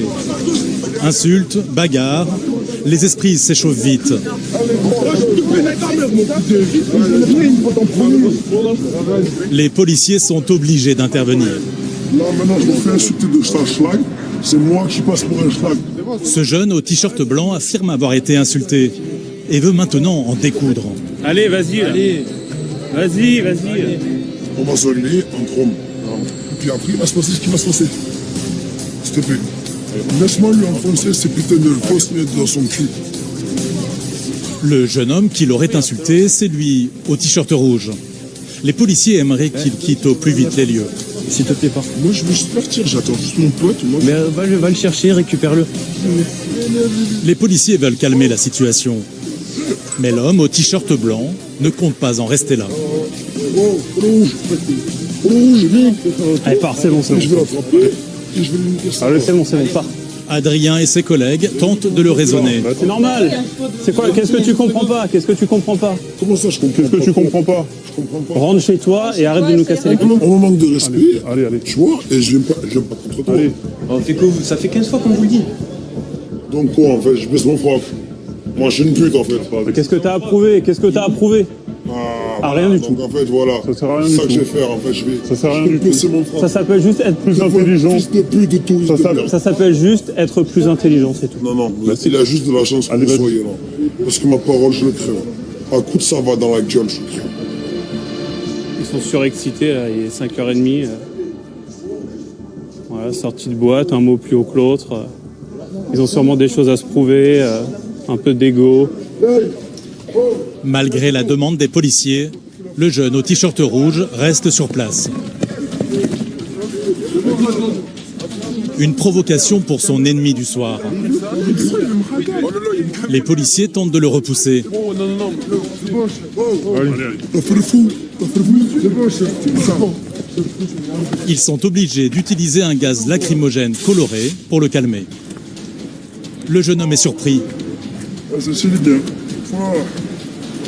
blessés. Insultes, bagarres, les esprits s'échauffent vite. Les policiers sont obligés d'intervenir. Là, maintenant, je me fais insulter de schlag. C'est moi qui passe pour un schlag. Ce jeune au t-shirt blanc affirme avoir été insulté et veut maintenant en découdre. Allez, vas-y. Allez. Vas-y. On va se régler entre hommes. Et puis après, il va se passer ce qui va se passer. S'il te plaît. Laisse-moi lui enfoncer ces putains de fausses lettres dans son cul. Le jeune homme qui l'aurait insulté, c'est lui, au t-shirt rouge. Les policiers aimeraient qu'il quitte au plus vite les lieux. S'il te plaît pas. Moi, je veux juste partir, j'attends juste mon pote. Moi, Mais va le chercher, récupère-le. Les policiers veulent calmer la situation. Mais l'homme au t-shirt blanc ne compte pas en rester là. Oh, rouge, vite. Allez, pars, c'est bon. Je vais l'attraper et je vais lui dire ça. Allez, c'est bon, pars. Adrien et ses collègues tentent de le raisonner. C'est normal. C'est quoi? Qu'est-ce que tu comprends pas? Comment ça, je comprends pas? Tu comprends pas? Je comprends pas. Rentre chez toi et arrête de nous casser les couilles. On me manque de respect. Allez. Tu vois, et je viens pas contre toi. Allez. Ça fait 15 fois qu'on vous le dit. Donc quoi, en fait, je baisse mon frappe. Moi, je suis une pute, en fait. Qu'est-ce que t'as approuvé? Ah, rien du tout. Donc en fait, voilà. Ça sert à rien C'est du ça que tout. je vais faire, en fait. Je vais sert à rien du baisser tout. mon frappe. Ça s'appelle juste être plus intelligent. Fils de pute de tout. Ça s'appelle juste être plus intelligent, c'est tout. Non, il a juste de la chance que vous soyez là. Parce que ma parole, je le crée. Un coup de savate dans la gueule, je le crée. Ils sont surexcités, là. Il est 5h30. Voilà, sortie de boîte, un mot plus haut que l'autre. Ils ont sûrement des choses à se prouver, un peu d'ego. Malgré la demande des policiers, le jeune au t-shirt rouge reste sur place. Une provocation pour son ennemi du soir. Les policiers tentent de le repousser. Ils sont obligés d'utiliser un gaz lacrymogène coloré pour le calmer. Le jeune homme est surpris. C'est bien.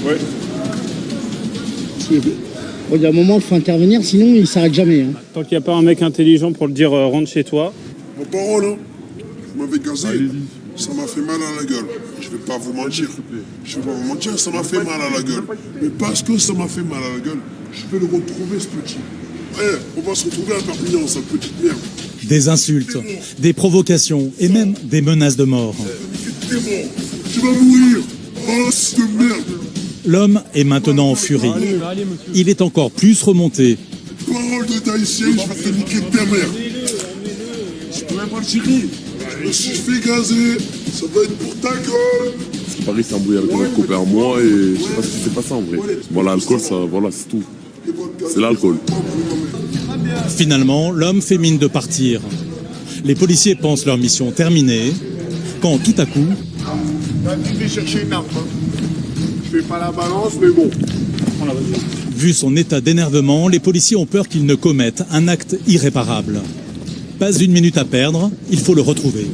Ouais. Bon, il y a un moment, il faut intervenir, sinon il s'arrête jamais. Hein. Tant qu'il n'y a pas un mec intelligent pour le dire rentre chez toi. Ma parole, hein. Vous m'avez gazé. Ça m'a fait mal à la gueule. Je vais pas vous mentir. Ça m'a fait mal à la gueule. Mais parce que ça m'a fait mal à la gueule, je vais le retrouver, ce petit. On va se retrouver à Perpignan, cette petite merde. Des insultes, des provocations et même des menaces de mort. T'es mort. Tu vas mourir. Oh, c'est de merde. L'homme est maintenant en furie. Il est encore plus remonté. Parole de Tahitien, je vais te niquer ta mère. Je pourrais pas le tirer. Je me suis fait gazer. Ça va être pour ta gueule. Paris s'est embrouillé avec un autre copain à moi et je sais pas ce qui s'est passé en vrai. Voilà, l'alcool, ça, voilà, c'est tout. C'est l'alcool. Finalement, l'homme fait mine de partir. Les policiers pensent leur mission terminée, quand tout à coup... Je vais chercher une arme. Je fais pas la balance, mais bon. Vu son état d'énervement, les policiers ont peur qu'il ne commette un acte irréparable. Pas une minute à perdre, il faut le retrouver.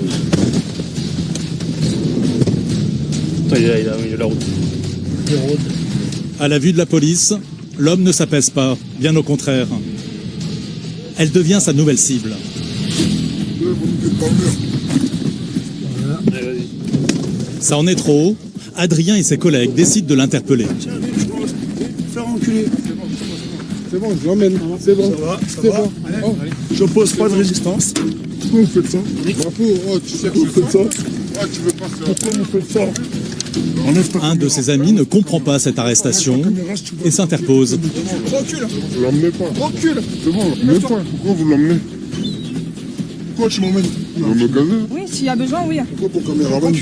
Il est là, au milieu de la route. À la vue de la police, l'homme ne s'apaise pas, bien au contraire. Elle devient sa nouvelle cible. Ça en est trop. Adrien et ses collègues décident de l'interpeller. Faire enculer. C'est bon, je l'emmène. C'est bon. C'est bon. Oh. Je pose pas de résistance. Pourquoi vous faites ça? Tu sais que vous faites ça? Tu veux pas faire. Pourquoi vous faites ça? Un de ses amis ne comprend pas cette arrestation et s'interpose. Recule. Vous l'emmenez pas. Recule. C'est bon, l'emmenez pas. Pourquoi vous l'emmenez? Pourquoi tu m'emmènes? Vous me gazez? Oui, s'il y a besoin, oui. Pourquoi ton caméraman?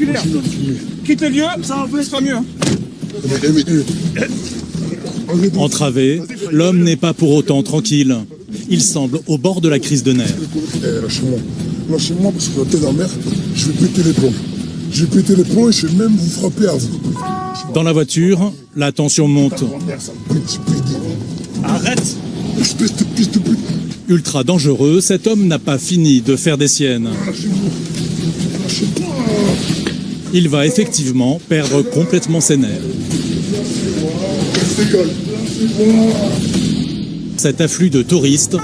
Quitte le lieu, ça sera mieux. Entravé, l'homme n'est pas pour autant tranquille. Il semble au bord de la crise de nerfs. Lâchez-moi. Lâchez-moi parce que la tête en mer, je vais péter les plombs. Je vais péter les plombs et je vais même vous frapper à vous. Dans la voiture, la tension monte. Arrête! Espèce de piste de pute! Ultra dangereux, cet homme n'a pas fini de faire des siennes. Il va effectivement perdre complètement ses nerfs. Cet afflux de touristes,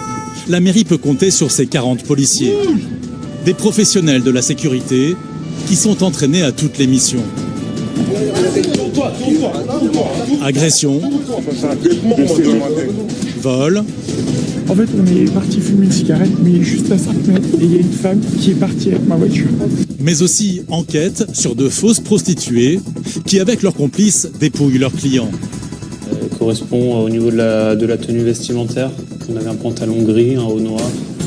la mairie peut compter sur ses 40 policiers. Des professionnels de la sécurité qui sont entraînés à toutes les missions. Agression, vol, En fait, on est parti fumer une cigarette, mais juste à 5 mètres, et il y a une femme qui est partie avec ma voiture. mais aussi enquête sur de fausses prostituées qui, avec leurs complices, dépouillent leurs clients. Correspond au niveau de la tenue vestimentaire. On avait un pantalon gris, un haut noir.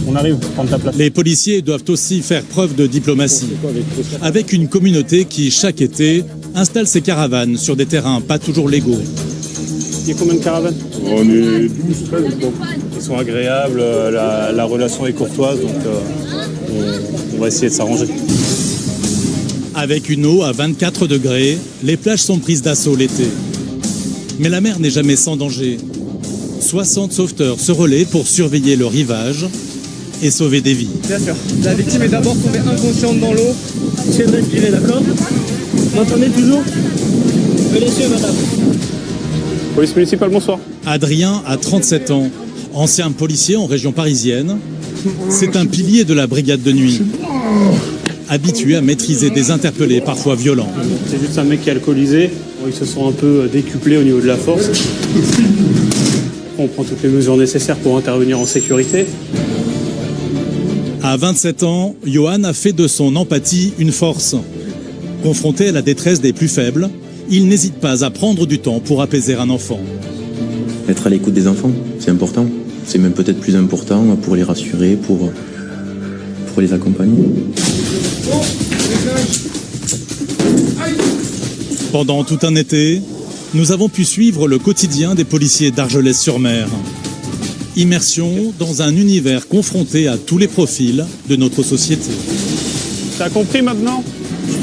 On arrive, prendre ta place. Les policiers doivent aussi faire preuve de diplomatie, avec une communauté qui, chaque été, installe ses caravanes sur des terrains pas toujours légaux. Il y a combien de caravanes? On est 12, 13, je pense. Ils sont agréables, la relation est courtoise, donc on va essayer de s'arranger. Avec une eau à 24 degrés, les plages sont prises d'assaut l'été. Mais la mer n'est jamais sans danger. 60 sauveteurs se relaient pour surveiller le rivage et sauver des vies. Bien sûr. La victime est d'abord tombée inconsciente dans l'eau. Essayez de respirer, d'accord? Vous m'entendez toujours? Monsieur, madame. Police municipale, bonsoir. Adrien a 37 ans, ancien policier en région parisienne. C'est un pilier de la brigade de nuit, habitué à maîtriser des interpellés parfois violents. C'est juste un mec qui est alcoolisé. Bon, ils se sont un peu décuplés au niveau de la force. On prend toutes les mesures nécessaires pour intervenir en sécurité. À 27 ans, Johan a fait de son empathie une force. Confronté à la détresse des plus faibles, il n'hésite pas à prendre du temps pour apaiser un enfant. Être à l'écoute des enfants, c'est important. C'est même peut-être plus important pour les rassurer, pour les accompagner. Pendant tout un été, nous avons pu suivre le quotidien des policiers d'Argelès-sur-Mer. Immersion dans un univers confronté à tous les profils de notre société. T'as compris maintenant?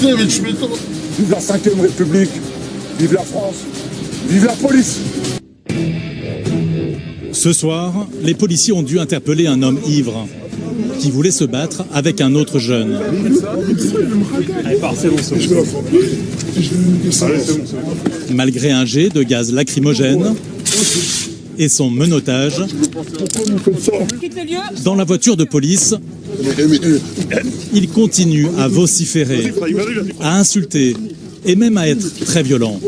Vive la 5e République, vive la France, vive la police. Ce soir, les policiers ont dû interpeller un homme ivre qui voulait se battre avec un autre jeune. Allez, part, c'est bon, c'est bon. Malgré un jet de gaz lacrymogène et son menottage, Quitte le lieu. dans la voiture de police, il continue à vociférer, à insulter et même à être très violent.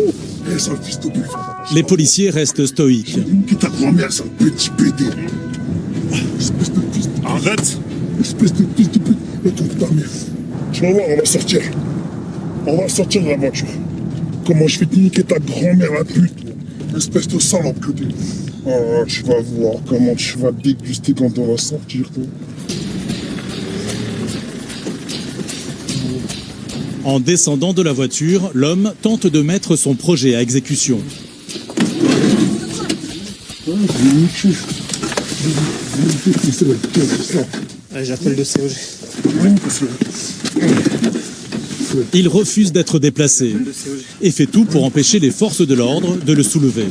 Les policiers restent stoïques. Qui ta grand-mère, c'est un petit pédé. Espèce de fils de... Arrête! Espèce de fils de pute. Et toute ta mère. Tu vas voir, on va sortir. On va sortir de la voiture. Comment je vais te niquer ta grand-mère, la pute. Espèce de salope que t'es. Oh, tu vas voir comment tu vas déguster quand on va sortir, toi. En descendant de la voiture, l'homme tente de mettre son projet à exécution. Allez, j'appelle le COG. Il refuse d'être déplacé et fait tout pour empêcher les forces de l'ordre de le soulever.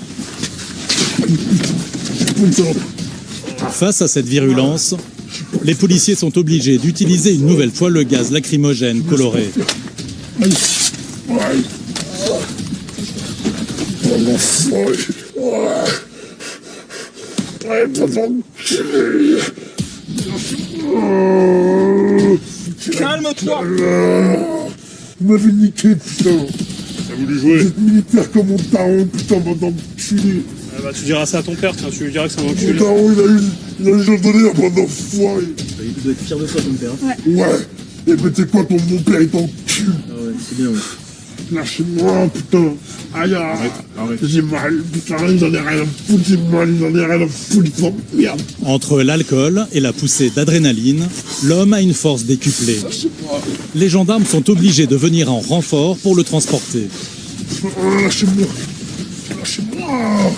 Face à cette virulence, les policiers sont obligés d'utiliser une nouvelle fois le gaz lacrymogène coloré. Calme-toi. Vous m'avez niqué, putain. T'as voulu jouer? Vous êtes militaire comme mon daron, putain, bande d'enculés. Ah bah, tu diras ça à ton père, tiens, tu lui diras que c'est un Mon enculé. daron, il a eu le donné à bande d'enfoirés. Il doit être fier de toi, ton père. Ouais. Et ben, t'es quoi, mon père, il t'encule. Ah ouais, c'est bien, ouais. Lâchez-moi, putain. Aïe, Arrête. j'ai mal, putain, j'en ai rien à foutre, j'ai mal, j'en ai rien à foutre, putain, merde. Entre l'alcool et la poussée d'adrénaline, l'homme a une force décuplée. Les gendarmes sont obligés de venir en renfort pour le transporter. Lâchez-moi. Lâchez-moi.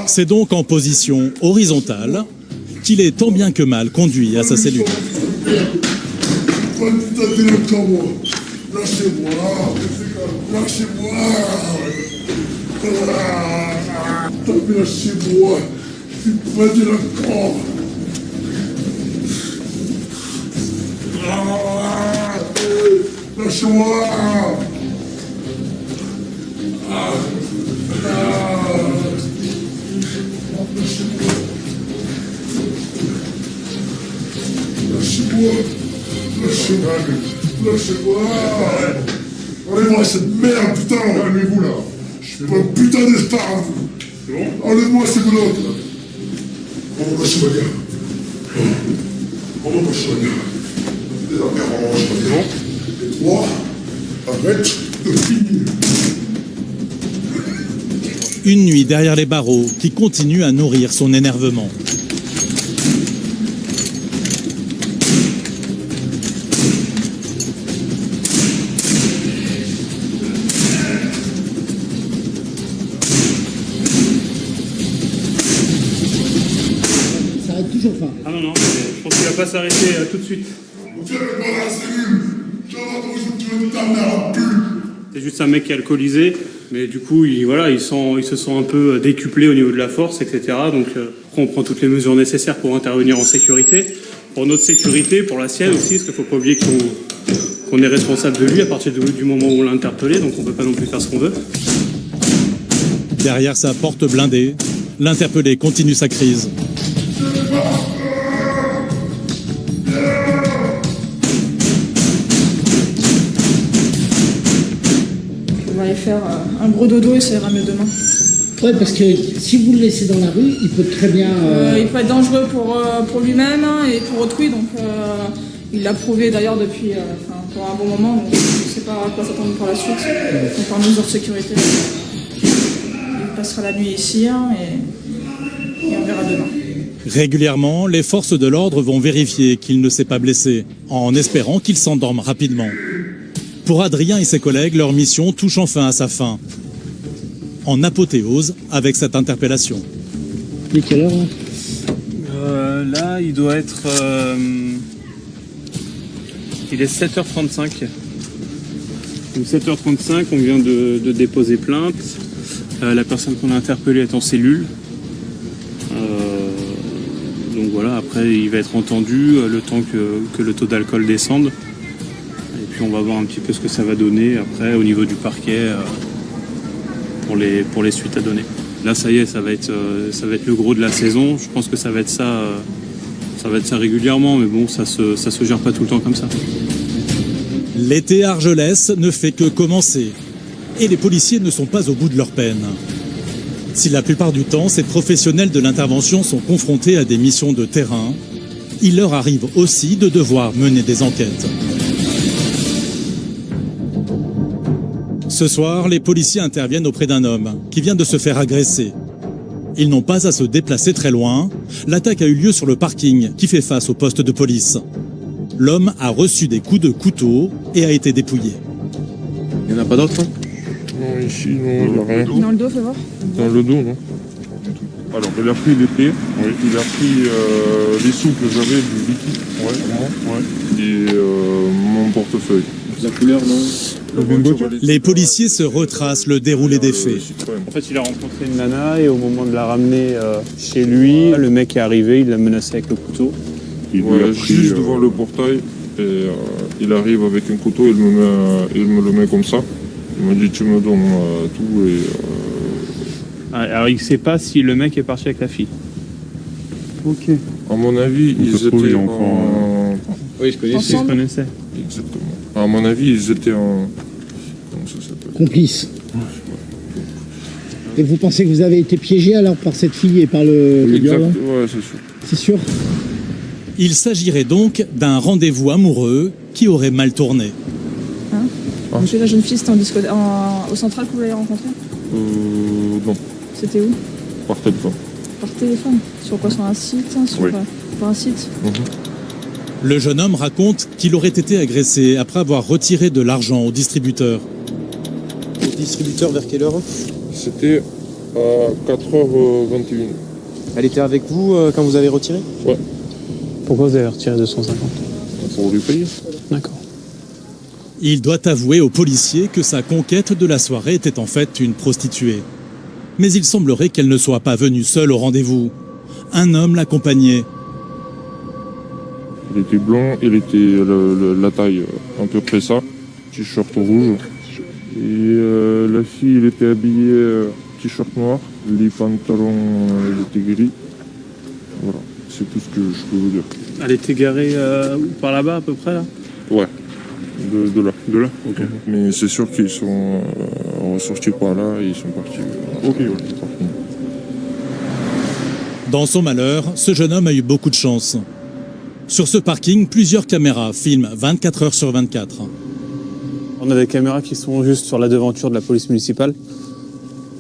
C'est donc en position horizontale qu'il est tant bien que mal conduit à sa cellule. Putain, délinquant, moi. Lâchez-moi. Lâchez-moi. Putain, mais lâchez-moi. Je suis pas délinquant. Lâchez-moi. Lâchez-moi. Lâchez-moi. Lâchez-moi. Enlevez-moi cette merde, putain. Calmez-vous là. Je suis pas un putain d'esclave. Enlevez-moi ces goulottes là. On va lâcher ma gueule. On va lâcher ma gueule. Des affaires, on va lâcher ma gueule. Et toi, arrête de finir. Une nuit derrière les barreaux qui continue à nourrir son énervement. Ça arrête toujours pas. Ah non, non, je pense qu'il va pas s'arrêter tout de suite. Viens pas dans la cellule. Tu vas voir comment je vais tuer ta mère en pute. C'est juste un mec qui est alcoolisé, mais du coup, ils se sont un peu décuplés au niveau de la force, etc. Donc, après, on prend toutes les mesures nécessaires pour intervenir en sécurité. Pour notre sécurité, pour la sienne aussi, parce qu'il ne faut pas oublier qu'on est responsable de lui à partir du moment où on l'a interpellé, donc on ne peut pas non plus faire ce qu'on veut. Derrière sa porte blindée, l'interpellé continue sa crise. On va aller faire un gros dodo et ça ira mieux demain. Ouais, parce que si vous le laissez dans la rue, il peut très bien... Il peut être dangereux pour lui-même et pour autrui, donc il l'a prouvé d'ailleurs depuis pour un bon moment, donc je ne sais pas à quoi s'attendre pour la suite. Donc en mesure de sécurité, il passera la nuit ici et on verra demain. Régulièrement, les forces de l'ordre vont vérifier qu'il ne s'est pas blessé, en espérant qu'il s'endorme rapidement. Pour Adrien et ses collègues, leur mission touche enfin à sa fin. En apothéose avec cette interpellation. Il est quelle heure là Là, il doit être... il est 7h35. Donc 7h35, on vient de déposer plainte. La personne qu'on a interpellée est en cellule. Donc voilà, après il va être entendu le temps que le taux d'alcool descende. Et puis on va voir un petit peu ce que ça va donner après au niveau du parquet pour les suites à donner. Là ça y est, ça va être le gros de la saison. Je pense que ça va être ça régulièrement, mais bon, ça se gère pas tout le temps comme ça. L'été Argelès ne fait que commencer. Et les policiers ne sont pas au bout de leur peine. Si la plupart du temps, ces professionnels de l'intervention sont confrontés à des missions de terrain, il leur arrive aussi de devoir mener des enquêtes. Ce soir, les policiers interviennent auprès d'un homme qui vient de se faire agresser. Ils n'ont pas à se déplacer très loin. L'attaque a eu lieu sur le parking qui fait face au poste de police. L'homme a reçu des coups de couteau et a été dépouillé. Il n'y en a pas d'autres, hein? Non, ici, non, il n'y a rien. Dans le dos, fais voir. Dans le dos, non. Alors, il a pris l'épée, il a pris les sous que j'avais du liquide, et mon portefeuille. La couleur, non? Les policiers se retracent le déroulé des faits. En fait, il a rencontré une nana et au moment de la ramener chez lui, le mec est arrivé, il l'a menacé avec le couteau. Juste devant le portail, et il arrive avec un couteau, il me le met comme ça. Il m'a dit tu me donnes tout et... Alors il ne sait pas si le mec est parti avec la fille. Ok. À mon avis, ils étaient en... Oui, je connaissais. Exactement. À mon avis, ils étaient en... Comment ça s'appelle? Complice. Et vous pensez que vous avez été piégé alors par cette fille et par le gars là? Ouais, c'est sûr. C'est sûr? Il s'agirait donc d'un rendez-vous amoureux qui aurait mal tourné. Monsieur, la jeune fille, c'était au central que vous l'avez rencontrée? Non. C'était où? Par téléphone. Par téléphone? Sur quoi? Sur un site? Oui. Par un site? Le jeune homme raconte qu'il aurait été agressé après avoir retiré de l'argent au distributeur. Au distributeur vers quelle heure? C'était à 4h21. Elle était avec vous quand vous avez retiré? Ouais. Pourquoi vous avez retiré 250? Pour lui payer. D'accord. Il doit avouer aux policiers que sa conquête de la soirée était en fait une prostituée. Mais il semblerait qu'elle ne soit pas venue seule au rendez-vous. Un homme l'accompagnait. Il était blanc, il était la taille à peu près ça. t-shirt rouge. Et la fille, elle était habillée t-shirt noir. Les pantalons étaient gris. Voilà, c'est tout ce que je peux vous dire. Elle était garée par là-bas à peu près là? Ouais, de là. De là, ok. Mais c'est sûr qu'ils sont ressortis par là et ils sont partis. Ok, ouais. Dans son malheur, ce jeune homme a eu beaucoup de chance. Sur ce parking, plusieurs caméras filment 24 heures sur 24. On a des caméras qui sont juste sur la devanture de la police municipale.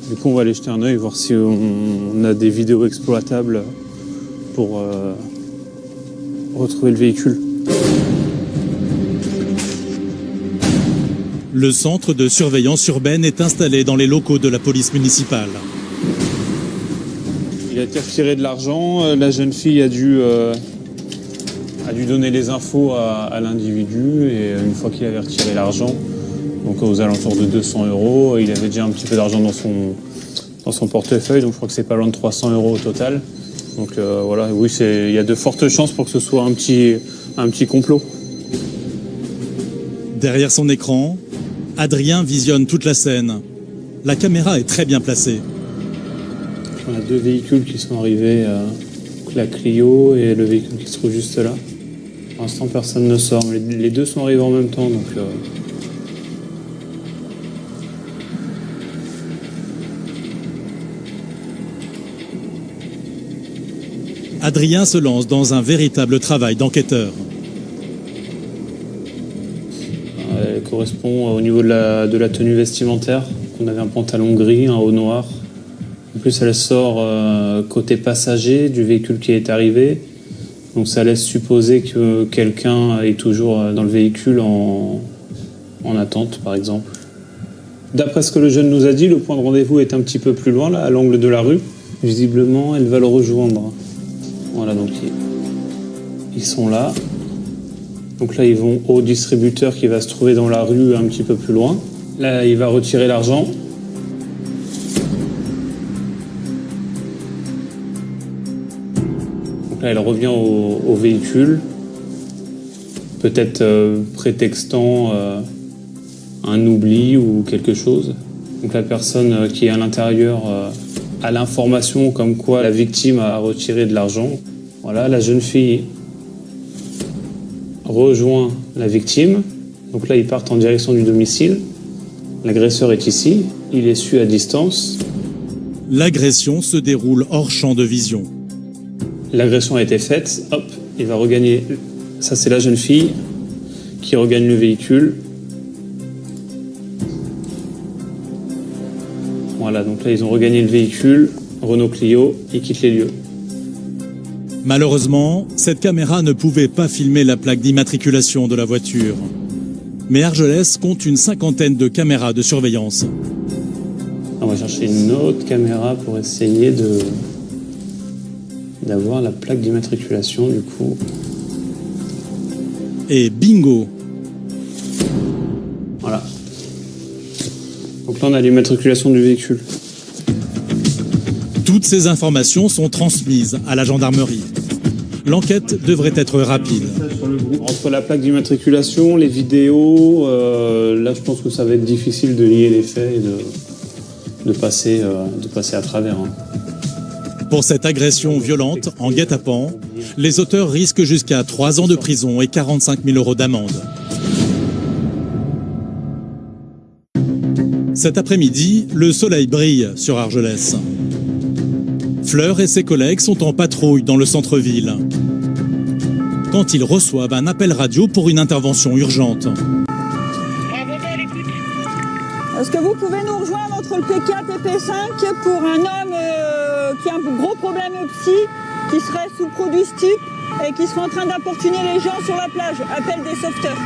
Du coup, on va aller jeter un œil, voir si on a des vidéos exploitables pour retrouver le véhicule. Le centre de surveillance urbaine est installé dans les locaux de la police municipale. Il a été retiré de l'argent. La jeune fille a dû donner les infos à l'individu. Et une fois qu'il avait retiré l'argent, donc aux alentours de 200 €, il avait déjà un petit peu d'argent dans son portefeuille. Donc je crois que c'est pas loin de 300 € au total. Donc voilà, oui, il y a de fortes chances pour que ce soit un petit complot. Derrière son écran, Adrien visionne toute la scène. La caméra est très bien placée. On a deux véhicules qui sont arrivés, la Clio et le véhicule qui se trouve juste là. Pour l'instant, personne ne sort. Les deux sont arrivés en même temps, donc... Adrien se lance dans un véritable travail d'enquêteur. Elle correspond au niveau de la tenue vestimentaire. On avait un pantalon gris, un haut noir. En plus, elle sort côté passager du véhicule qui est arrivé. Donc ça laisse supposer que quelqu'un est toujours dans le véhicule en attente, par exemple. D'après ce que le jeune nous a dit, le point de rendez-vous est un petit peu plus loin, là, à l'angle de la rue. Visiblement, elle va le rejoindre. Voilà, donc ils sont là. Donc là, ils vont au distributeur qui va se trouver dans la rue un petit peu plus loin. Là, il va retirer l'argent. Donc là, elle revient au véhicule, peut-être prétextant un oubli ou quelque chose. Donc la personne qui est à l'intérieur a l'information comme quoi la victime a retiré de l'argent. Voilà, la jeune fille rejoint la victime. Donc là, ils partent en direction du domicile. L'agresseur est ici, il est su à distance. L'agression se déroule hors champ de vision. L'agression a été faite, hop, il va regagner. Ça, c'est la jeune fille qui regagne le véhicule. Voilà, donc là, ils ont regagné le véhicule, Renault Clio, ils quittent les lieux. Malheureusement, cette caméra ne pouvait pas filmer la plaque d'immatriculation de la voiture. Mais Argelès compte une 50aine de caméras de surveillance. On va chercher une autre caméra pour essayer d'avoir la plaque d'immatriculation, du coup. Et bingo! Voilà. Donc là, on a l'immatriculation du véhicule. Toutes ces informations sont transmises à la gendarmerie. L'enquête devrait être rapide. Entre la plaque d'immatriculation, les vidéos, là, je pense que ça va être difficile de lier les faits et de passer à travers. Hein. Pour cette agression violente en guet-apens, les auteurs risquent jusqu'à 3 ans de prison et 45 000 € d'amende. Cet après-midi, le soleil brille sur Argelès. Fleur et ses collègues sont en patrouille dans le centre-ville quand ils reçoivent un appel radio pour une intervention urgente. Est-ce que vous pouvez nous rejoindre entre le P4 et P5 pour un homme qui a un gros problème psy, qui serait sous produit stupes et qui serait en train d'importuner les gens sur la plage? Appel des sauveteurs.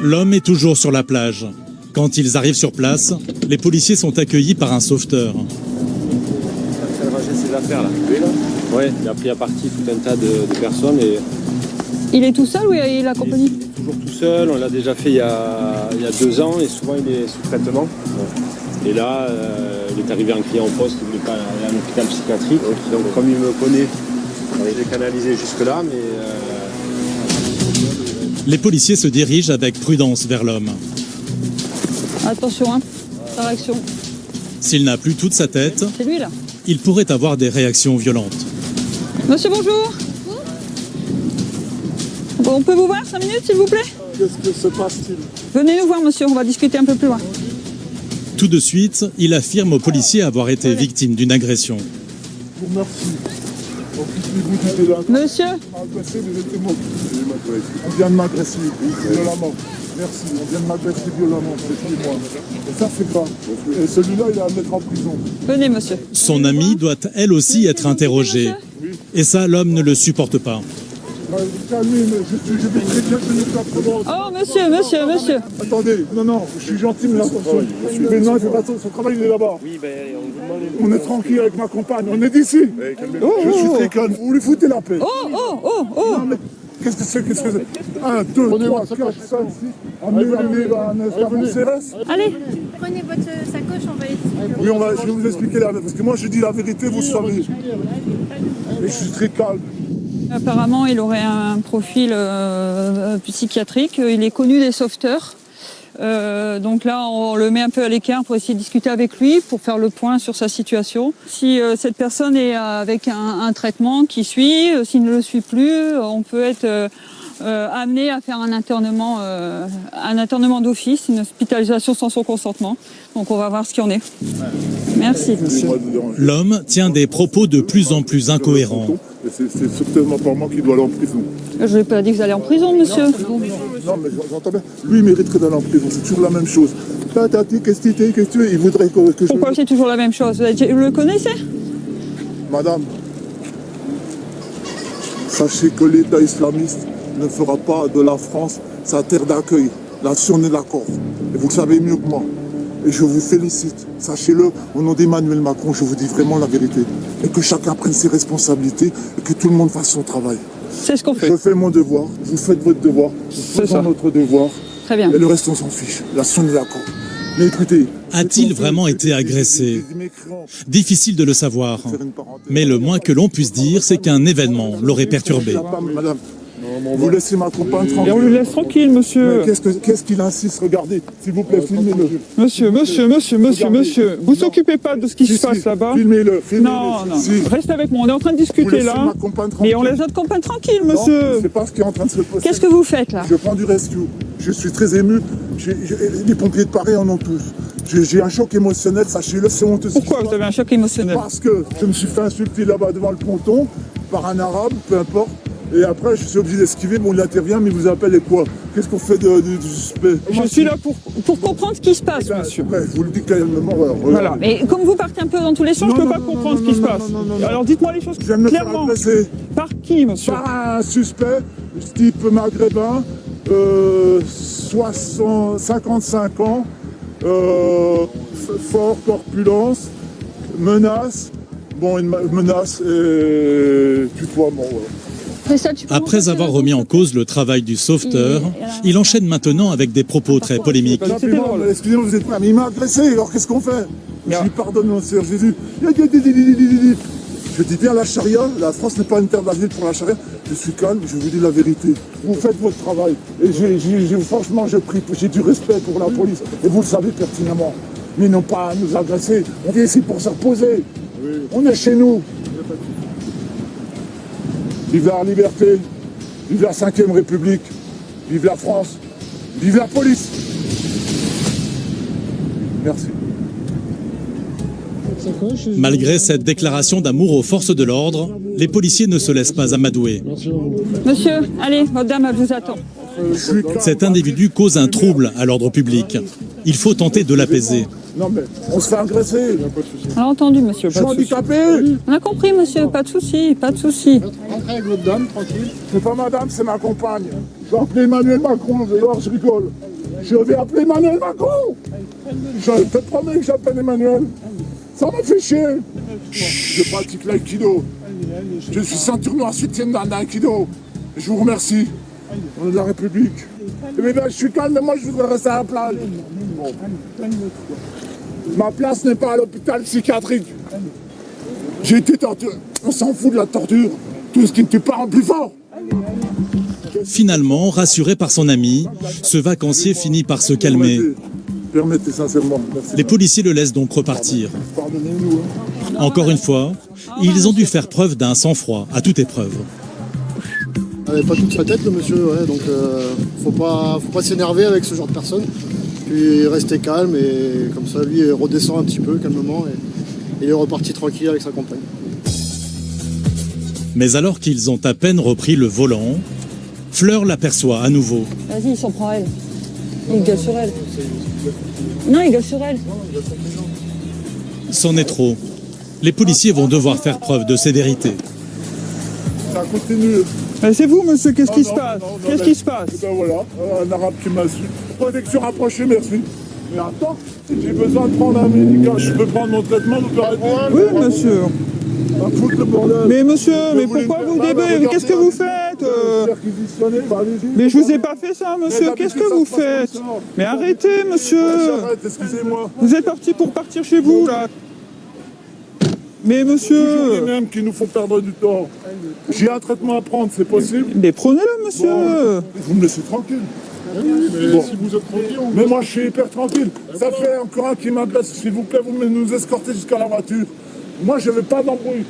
L'homme est toujours sur la plage. Quand ils arrivent sur place, les policiers sont accueillis par un sauveteur. Il a rangé ses affaires là. Lui là? Ouais, il a pris à partie tout un tas de personnes et... Il est tout seul ou il est accompagné? Il est toujours tout seul, on l'a déjà fait il y a 2 ans et souvent il est sous traitement. Ouais. Et là, il est arrivé un client en poste, il voulait pas aller à un hôpital psychiatrique. Donc comme il me connaît, je l'ai canalisé jusque là, mais Les policiers se dirigent avec prudence vers l'homme. Attention, hein, sa réaction. S'il n'a plus toute sa tête, C'est lui là. il pourrait avoir des réactions violentes. Monsieur, bonjour. Bon, on peut vous voir 5 minutes, s'il vous plaît? Qu'est-ce que se passe-t-il? Venez nous voir, monsieur, on va discuter un peu plus loin. Tout de suite, il affirme aux policiers avoir été victime d'une agression. Merci. Occupez-vous du délinquant. Monsieur? Agressé, mais j'étais mort. On vient de m'agresser violemment. Merci, on vient de m'agresser violemment, c'est moi. Et ça, c'est grave. Et celui-là, il est à mettre en prison. Venez, monsieur. Son amie doit elle aussi être interrogée. Et ça, l'homme ne le supporte pas. Calmez, mais je vais très bien tenir la prudence. Oh, monsieur. Attendez, non, je suis gentil, mais attention. Mais non, il fait pas son travail, il est là-bas. Oui, ben, On est tranquille avec ma compagne, on est d'ici. Je suis très calme, vous lui foutez la paix. Oh. Non, mais qu'est-ce que c'est? 1, 2, 3, 4, 5, 6. Amenez un CRS. Allez. Prenez votre sacoche, on va expliquer. Oui, je vais vous expliquer parce que moi je dis la vérité, vous savez. Et je suis très calme. Apparemment, il aurait un profil psychiatrique. Il est connu des sauveteurs. Donc là, on le met un peu à l'écart pour essayer de discuter avec lui, pour faire le point sur sa situation. Si cette personne est avec un traitement qui suit, s'il ne le suit plus, on peut être amené à faire un internement d'office, une hospitalisation sans son consentement. Donc on va voir ce qu'il en est. Merci. L'homme tient des propos de plus en plus incohérents. C'est certainement pas moi qui dois aller en prison. Je n'ai pas dit que vous allez en prison, monsieur. Non, mais j'entends bien. Lui, il mériterait d'aller en prison. C'est toujours la même chose. Qu'est-ce que tu es? Il voudrait que je... Pourquoi c'est toujours la même chose? Vous le connaissez? Madame, sachez que l'État islamiste ne fera pas de la France sa terre d'accueil. Là-dessus, on est d'accord. Et vous le savez mieux que moi. Et je vous félicite. Sachez-le, au nom d'Emmanuel Macron, je vous dis vraiment la vérité. Et que chacun prenne ses responsabilités et que tout le monde fasse son travail. C'est ce qu'on fait. Je fais mon devoir, vous faites votre devoir, nous faisons notre devoir. Très bien. Et le reste, on s'en fiche. Là-dessus, on est d'accord. Mais écoutez... A-t-il vraiment été agressé? Difficile de le savoir. Mais le moins que l'on puisse dire, c'est qu'un événement l'aurait perturbé. Madame, vous laissez ma compagne tranquille. Et on le laisse tranquille, monsieur. Qu'est-ce qu'il insiste? Regardez, s'il vous plaît, filmez-le. Monsieur, vous occupez pas de ce qui se passe là-bas. Filmez-le. Non. Reste avec moi, on est en train de discuter là. Mais on laisse notre compagne tranquille, monsieur. C'est pas ce qui est en train de se passer. Qu'est-ce que vous faites là? Je prends du rescue. Je suis très ému. Les pompiers de Paris en ont tous. J'ai un choc émotionnel, sachez-le, c'est honteux. Pourquoi vous avez un choc émotionnel? Parce que je me suis fait insulter là-bas devant le ponton par un arabe, peu importe. Et après, je suis obligé d'esquiver, bon, il intervient, mais il vous appelle et quoi? Qu'est-ce qu'on fait du suspect? Je suis là pour comprendre ce qui se passe, monsieur. Ouais, je vous le dis calmement. Voilà, mais comme vous partez un peu dans tous les sens, je ne peux pas comprendre ce qui se passe. Alors ditement les choses clairement. Par qui, monsieur? Par un suspect, type maghrébin, 55 ans, fort, corpulence, menace. Bon, une menace et tutoiement, voilà. Après avoir remis en cause le travail du sauveteur, il enchaîne maintenant avec des propos très polémiques. Excusez-moi, vous êtes pas, mais il m'a agressé, alors qu'est-ce qu'on fait? Je lui pardonne, mon Seigneur Jésus. Je dis bien la charia, la France n'est pas une terre d'asile pour la charia. Je suis calme, je vous dis la vérité. Vous faites votre travail. Et franchement, j'ai du respect pour la police. Et vous le savez pertinemment. Mais non pas à nous agresser. On vient ici pour se reposer. On est chez nous. Vive la liberté, vive la 5e République, vive la France, vive la police. Merci. Malgré cette déclaration d'amour aux forces de l'ordre, les policiers ne se laissent pas amadouer. Monsieur, allez, votre dame, elle vous attend. Cet individu cause un trouble à l'ordre public. Il faut tenter de l'apaiser. Non mais, on se fait agresser. On a entendu, monsieur. Je suis handicapé. On a compris, monsieur, pas de souci, pas de souci. Entrez avec votre dame, tranquille. C'est pas madame, c'est ma compagne. Je vais appeler Emmanuel Macron, alors je rigole. Je vais appeler Emmanuel Macron. Je te promets que j'appelle Emmanuel. Ça m'a fait chier. Je pratique l'aïkido. Je suis ceinture noire 7e dans l'aïkido. Je vous remercie. On est de la République. Mais ben, je suis calme, mais moi je voudrais rester à la plage. Ma place n'est pas à l'hôpital psychiatrique. J'ai été torturé. On s'en fout de la torture. Tout ce qui ne tue pas rend plus fort. Finalement, rassuré par son ami, ce vacancier finit par se calmer. Permettez sincèrement. Merci. Les policiers le laissent donc repartir. Pardonnez-nous. Encore une fois, ils ont dû faire preuve d'un sang-froid à toute épreuve. Il n'avait pas toute sa tête, le monsieur, ouais, donc faut pas s'énerver avec ce genre de personnes. Puis rester calme et comme ça, lui, il redescend un petit peu calmement et il est reparti tranquille avec sa compagne. Mais alors qu'ils ont à peine repris le volant, Fleur l'aperçoit à nouveau. Vas-y, il s'en prend elle. Il gueule sur elle. Non, il gueule sur elle. C'en est trop. Les policiers vont devoir faire preuve de sévérité. Ça continue. C'est vous, monsieur, qu'est-ce qui se passe? Qu'est-ce qui se passe? Ben voilà, un arabe qui m'a su. Protection rapprochée, merci. Mais attends, j'ai besoin de prendre un médicament. Je peux prendre mon traitement, vous permettez? Oui, monsieur. Mais monsieur, mais pourquoi vous débutez? Qu'est-ce que vous faites? Mais je vous ai pas fait ça, monsieur. Qu'est-ce que vous faites? Mais arrêtez, monsieur. Excusez-moi. Vous êtes parti pour partir chez vous, là. Mais monsieur... Toujours les mêmes qui nous font perdre du temps. J'ai un traitement à prendre, c'est possible? Mais prenez-le, monsieur. Bon, vous me laissez tranquille. Mais bon. Si vous êtes tranquille, mais moi je suis hyper tranquille. Ça fait encore un qui m'agresse. S'il vous plaît, vous nous escortez jusqu'à la voiture. Moi je veux pas d'embrouille.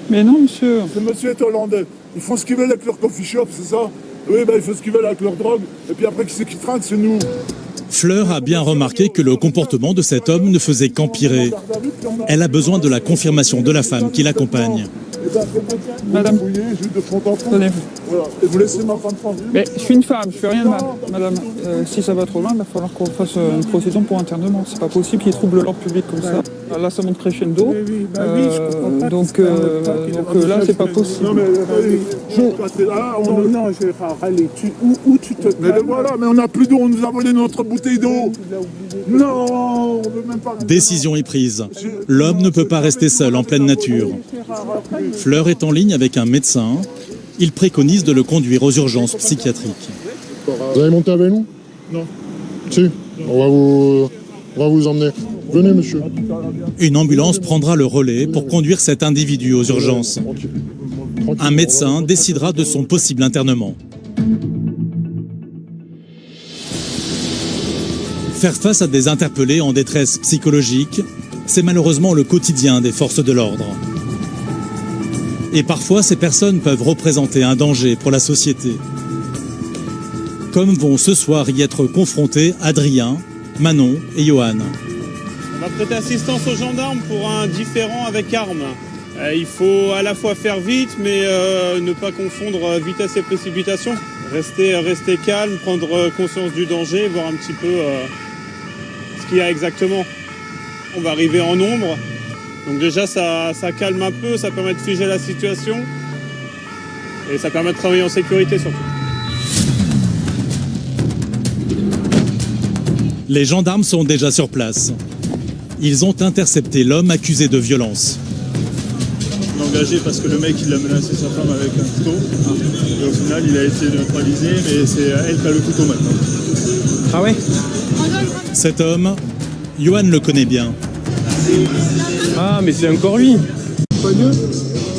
Mais non, monsieur. Ce monsieur est hollandais. Ils font ce qu'ils veulent avec leur coffee shop, c'est ça? Oui, ben ils font ce qu'ils veulent avec leur drogue. Et puis après, qui c'est qui trinque? C'est nous. Fleur a bien remarqué que le comportement de cet homme ne faisait qu'empirer. Elle a besoin de la confirmation de la femme qui l'accompagne. Madame, tenez. Voilà. Et vous laissez ma femme tranquille. Mais je suis une femme, je fais rien de mal. Madame, si ça va trop loin, il va falloir qu'on fasse une procédure pour internement. C'est pas possible qu'il y ait trouble de l'ordre public comme ça. Là, ça monte crescendo. Donc là, c'est pas possible. Non, mais où tu te... Mais voilà, mais on n'a plus d'eau, on nous a volé notre bouteille d'eau. Non, on veut même pas... Décision est prise. L'homme ne peut pas rester seul en pleine nature. Fleur est en ligne avec un médecin. Il préconise de le conduire aux urgences psychiatriques. Vous allez monter avec nous? Non. Si, on va vous emmener. Venez, monsieur. Une ambulance prendra le relais pour conduire cet individu aux urgences. Un médecin décidera de son possible internement. Faire face à des interpellés en détresse psychologique, c'est malheureusement le quotidien des forces de l'ordre. Et parfois, ces personnes peuvent représenter un danger pour la société. Comme vont ce soir y être confrontés Adrien, Manon et Johan. On va prêter assistance aux gendarmes pour un différend avec arme. Il faut à la fois faire vite, mais ne pas confondre vitesse et précipitation. Rester calme, prendre conscience du danger, voir un petit peu ce qu'il y a exactement. On va arriver en nombre. Donc déjà, ça calme un peu, ça permet de figer la situation. Et ça permet de travailler en sécurité surtout. Les gendarmes sont déjà sur place. Ils ont intercepté l'homme accusé de violence. On l'a engagé parce que le mec il a menacé sa femme avec un couteau. Et au final il a été neutralisé, mais c'est elle qui a le couteau maintenant. Ah ouais? Cet homme, Johan le connaît bien. Ah mais c'est encore lui.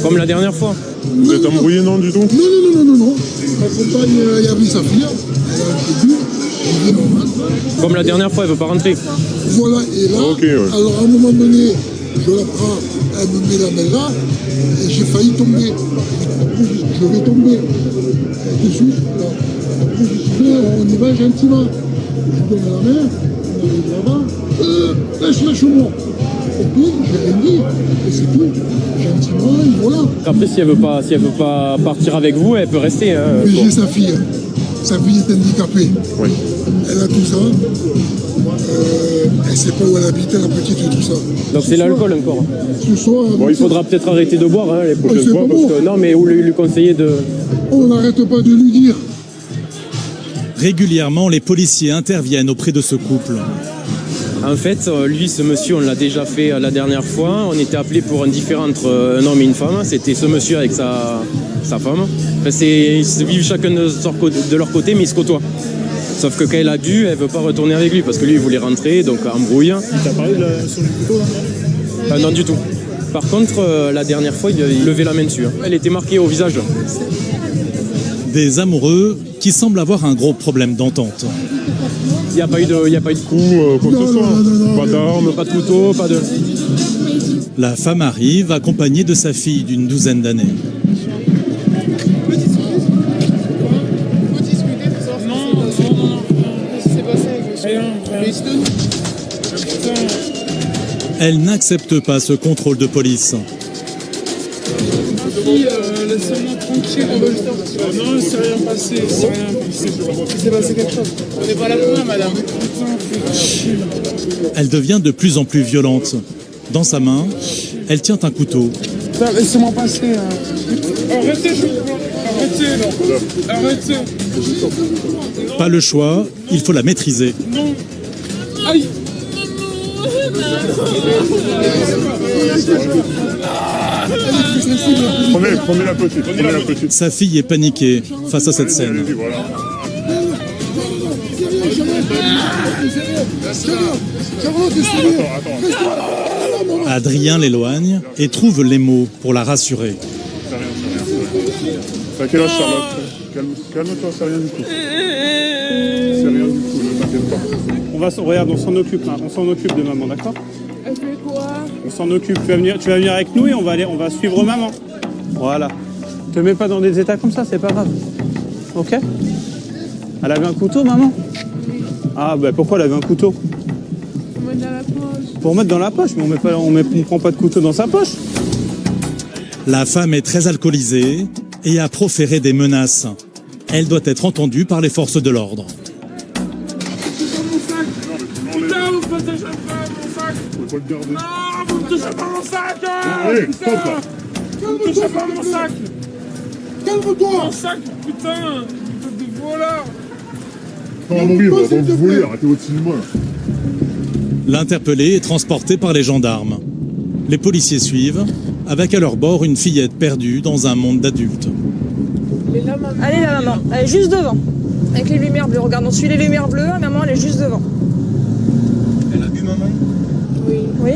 Comme la dernière fois. Vous êtes embrouillé, non, du tout? Non. Ma compagne, elle a vu sa fille. Elle a un peu. Comme la dernière fois, elle veut pas rentrer. Voilà, et là, alors à un moment donné, je la prends, elle me met la main là, et j'ai failli tomber. Je vais tomber. Et de suite, là. Après, je dis, on y va gentiment. Je donne la main, on arrive là-bas, lâche-moi. Ok, je vais rien dire, et c'est tout. Gentiment, et voilà. Après, si elle veut pas partir avec vous, elle peut rester. Mais j'ai sa fille. Sa fille est handicapée. Oui. Elle a tout ça. Elle ne sait pas où elle habite, la petite et tout ça. Donc c'est l'alcool encore. Ce soir, bon, il faudra peut-être arrêter de boire les prochaines fois. Parce que, non, mais où lui conseiller de... On n'arrête pas de lui dire. Régulièrement, les policiers interviennent auprès de ce couple. En fait, lui, ce monsieur, on l'a déjà fait la dernière fois. On était appelé pour un différend entre un homme et une femme. C'était ce monsieur avec sa femme. Enfin, ils vivent chacun de leur côté, mais ils se côtoient. Sauf que quand elle a dû, elle veut pas retourner avec lui parce que lui, il voulait rentrer, donc embrouille. Il t'a parlé sur le couteau là? Non, du tout. Par contre, la dernière fois, il levait la main dessus. Elle était marquée au visage. Des amoureux qui semblent avoir un gros problème d'entente. Il n'y a pas eu de coup, quoi que ce soit. Pas d'armes, pas de couteau, pas de... La femme arrive accompagnée de sa fille d'une douzaine d'années. Elle n'accepte pas ce contrôle de police. Laissez-moi tranquille, on va le sortir. Non, il s'est rien passé, il s'est rien passé. Il s'est passé quelque chose. On n'est pas là pour rien, madame. Elle devient de plus en plus violente. Dans sa main, elle tient un couteau. Laissez-moi passer. Arrêtez, je vous vois. Arrêtez. Pas le choix, il faut la maîtriser. Non. Aïe. Prenez la petite. Sa fille est paniquée face à cette scène. Adrien l'éloigne et trouve les mots pour la rassurer. T'as quel âge, Charlotte? Calme-toi, c'est rien du tout. C'est rien du tout, ne t'inquiète pas. Regarde, on s'en occupe, hein. On s'en occupe de maman, d'accord? Elle fait quoi? On s'en occupe, tu vas venir avec nous et on va suivre maman. Voilà. Te mets pas dans des états comme ça, c'est pas grave. Ok? Elle avait un couteau, maman? Ah, bah pourquoi elle avait un couteau? Pour mettre dans la poche. Pour mettre dans la poche, mais on prend pas de couteau dans sa poche. La femme est très alcoolisée et a proféré des menaces. Elle doit être entendue par les forces de l'ordre. Putain, vous ne touchez pas mon sac! Vous pouvez pas le garder. Non, vous ne touchez pas mon sac! Allez, putain! stop là. Vous ne touchez pas mon sac! Calme-toi! Mon sac, putain! Vous êtes des voleurs! On va mourir, on va vous voler, arrêtez votre cinéma. L'interpellé est transporté par les gendarmes. Les policiers suivent, avec à leur bord une fillette perdue dans un monde d'adultes. Allez la maman, elle est juste devant. Avec les lumières bleues. Regarde, on suit les lumières bleues, maman elle est juste devant. Elle a bu maman? Oui. Oui.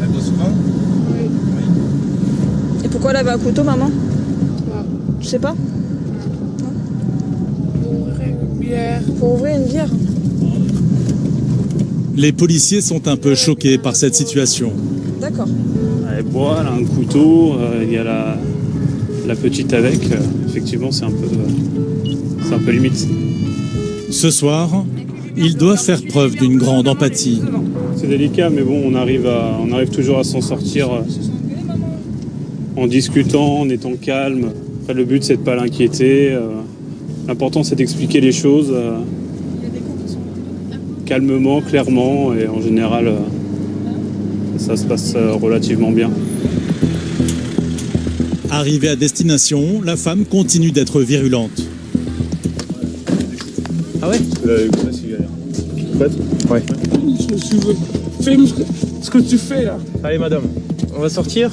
Elle boit souvent? Oui. Et pourquoi elle avait un couteau, maman? Je sais pas. Pour ouvrir une bière. Pour ouvrir une bière. Les policiers sont un peu choqués par cette situation. D'accord. Elle boit, elle a un couteau, il y a la petite avec. Effectivement, c'est un peu limite. Ce soir, ils doivent faire preuve d'une grande empathie. C'est délicat, mais bon, on arrive toujours à s'en sortir en discutant, en étant calme. Après, le but, c'est de ne pas l'inquiéter. L'important, c'est d'expliquer les choses calmement, clairement, et en général, ça se passe relativement bien. Arrivée à destination, la femme continue d'être virulente. Ah ouais? Prête? Ouais. Fais ce que tu fais là. Allez madame, on va sortir.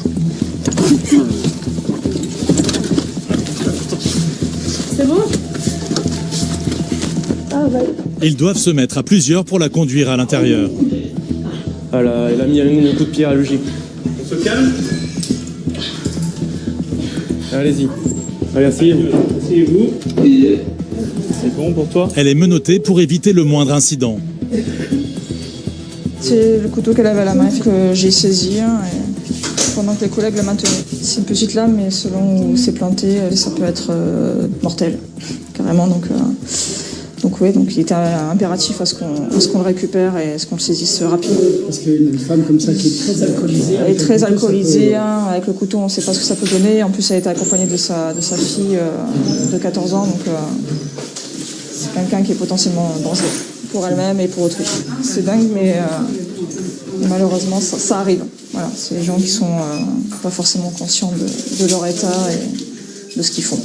C'est bon? Ah ouais. Ils doivent se mettre à plusieurs pour la conduire à l'intérieur. Elle a mis un coup de pied à la logique. On se calme? Allez-y. Allez, asseyez-vous. Asseyez-vous. C'est bon pour toi? Elle est menottée pour éviter le moindre incident. C'est le couteau qu'elle avait à la main que j'ai saisi pendant que les collègues la maintenaient. C'est une petite lame, mais selon où c'est planté, ça peut être mortel, carrément. Donc oui, donc il était impératif à ce qu'on le récupère et à ce qu'on le saisisse rapidement. Parce qu'une femme comme ça qui est très alcoolisée... Elle est très alcoolisée, hein, avec le couteau on ne sait pas ce que ça peut donner. En plus elle était accompagnée de sa fille de 14 ans, donc c'est quelqu'un qui est potentiellement dangereux pour elle-même et pour autrui. C'est dingue, mais malheureusement ça arrive. Voilà, c'est des gens qui sont pas forcément conscients de leur état et de ce qu'ils font.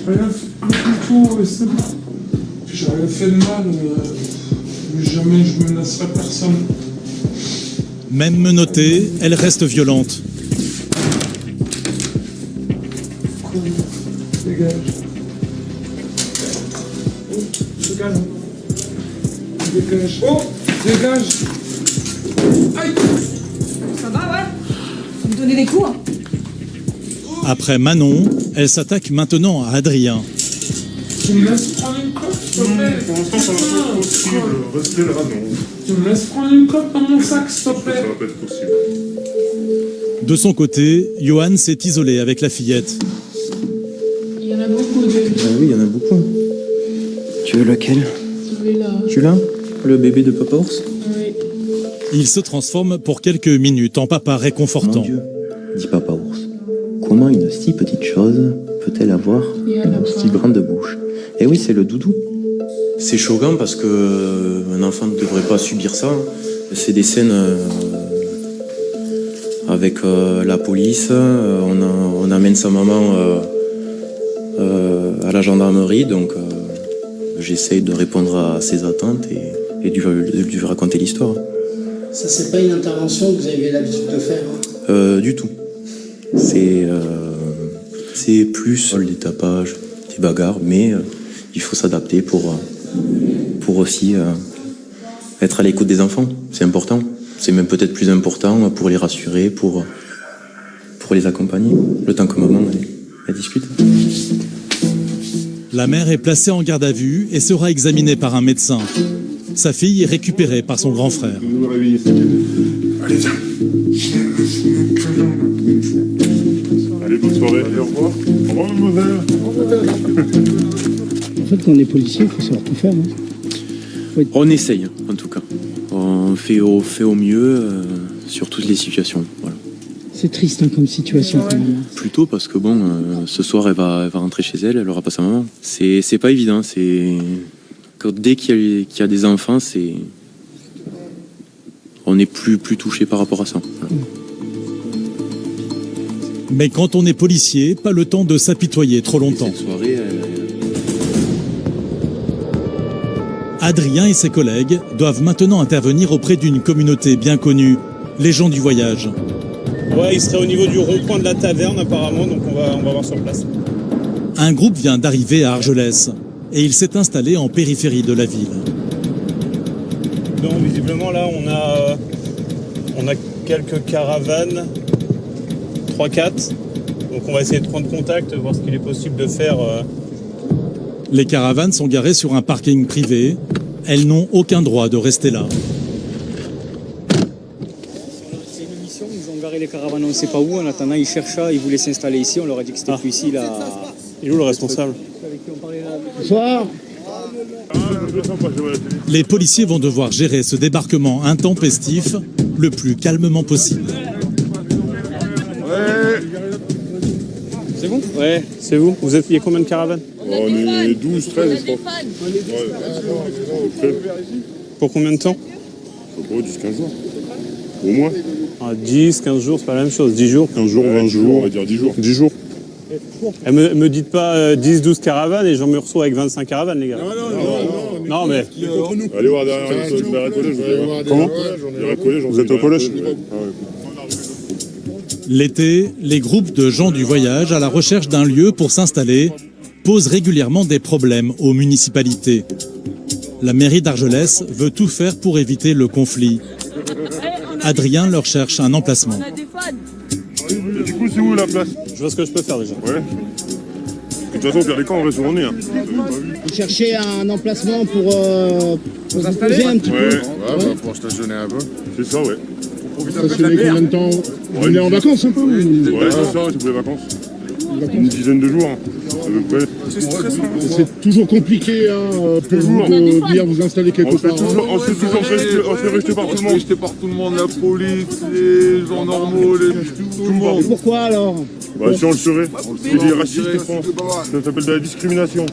Le couteau, c'est bon. J'ai rien fait de mal, mais jamais je menacerai personne. Même menottée, elle reste violente. Dégage. Oh, dégage. Dégage. Oh, dégage. Aïe. Ça va, ouais? Vous me donnez des coups, hein? Après Manon, elle s'attaque maintenant à Adrien. Tu me laisses prendre une clope, s'il te plaît? Pour l'instant, ça va pas être possible. Restez là, non. Tu me laisses prendre une clope dans mon sac, s'il te plaît? Ça va pas être possible. De son côté, Johan s'est isolé avec la fillette. Il y en a beaucoup de... Oui, il y en a beaucoup. Tu veux lequel? Celui-là. Celui-là? Le bébé de Papa Ours? Oui. Il se transforme pour quelques minutes en papa réconfortant. Mon Dieu, dit Papa Ours. Comment une si petite chose peut-elle avoir une si grande bouche? Eh oui, c'est le doudou. C'est choquant parce que un enfant ne devrait pas subir ça. C'est des scènes avec la police. On amène sa maman à la gendarmerie, donc j'essaye de répondre à ses attentes et de lui raconter l'histoire. Ça, c'est pas une intervention que vous avez l'habitude de faire, hein? Du tout. C'est plus des tapages, des bagarres, mais il faut s'adapter pour aussi être à l'écoute des enfants. C'est important. C'est même peut-être plus important pour les rassurer, pour les accompagner, le temps que maman elle discute. La mère est placée en garde à vue et sera examinée par un médecin. Sa fille est récupérée par son grand frère. Allez, viens. Allez, bonne soirée. Allez, au revoir. Au revoir, mademoiselle. En fait, quand on est policier, il faut savoir tout faire, non? On essaye, en tout cas. On fait au mieux sur toutes les situations. Voilà. C'est triste, hein, comme situation, quand même. Plutôt parce que bon, ce soir, elle va rentrer chez elle, elle aura pas sa maman. C'est pas évident. Dès qu'il y a des enfants, on est plus touché par rapport à ça. Voilà. Mais quand on est policier, pas le temps de s'apitoyer trop longtemps. Cette soirée, Adrien et ses collègues doivent maintenant intervenir auprès d'une communauté bien connue, les gens du voyage. Ouais, il serait au niveau du rond-point de la taverne apparemment, donc on va voir sur place. Un groupe vient d'arriver à Argelès et il s'est installé en périphérie de la ville. Donc visiblement là on a quelques caravanes, 3-4. Donc on va essayer de prendre contact, voir ce qu'il est possible de faire. Les caravanes sont garées sur un parking privé. Elles n'ont aucun droit de rester là. C'est une mission, ils ont garé les caravanes on ne sait pas où. En attendant, ils cherchaient, ils voulaient s'installer ici. On leur a dit que c'était plus ici. Là. Il est où le responsable? Bonsoir. Les policiers vont devoir gérer ce débarquement intempestif le plus calmement possible. C'est vous? Ouais, c'est vous. Vous êtes, il y a combien de caravanes? On est 12, 13, je crois. Pour combien de temps? Pour 10-15 jours. Au moins. 10, 15 jours, c'est pas la même chose. 10 jours. 15 jours, 20 jours, on va dire 10 jours. 10 jours. Et me dites pas 10, 12 caravanes et j'en me retrouve avec 25 caravanes, les gars. Non, mais... Allez voir derrière le collège. Comment? Vous êtes au collège? L'été, les groupes de gens du voyage à la recherche d'un lieu pour s'installer posent régulièrement des problèmes aux municipalités. La mairie d'Argelès veut tout faire pour éviter le conflit. Adrien leur cherche un emplacement. Et du coup, c'est où la place? Je vois ce que je peux faire déjà. Ouais. De toute façon, au pire des cas, on reste où on est. Hein. Vous cherchez un emplacement pour vous poser un petit peu. Ouais, pour stationner un peu. C'est ça, ouais. Stationner combien de temps? Vous venez en vacances un peu? Ouais, c'est ça, c'est pour les vacances. Une dizaine de jours, à peu près. C'est toujours compliqué pour vous de venir vous installer quelque part. On se fait rester par tout le monde. Resté par tout le monde, la police, les gens normaux, tout le monde. Et pourquoi alors? Bah si on le serait, c'est des racistes, je pense. Ça s'appelle de la discrimination.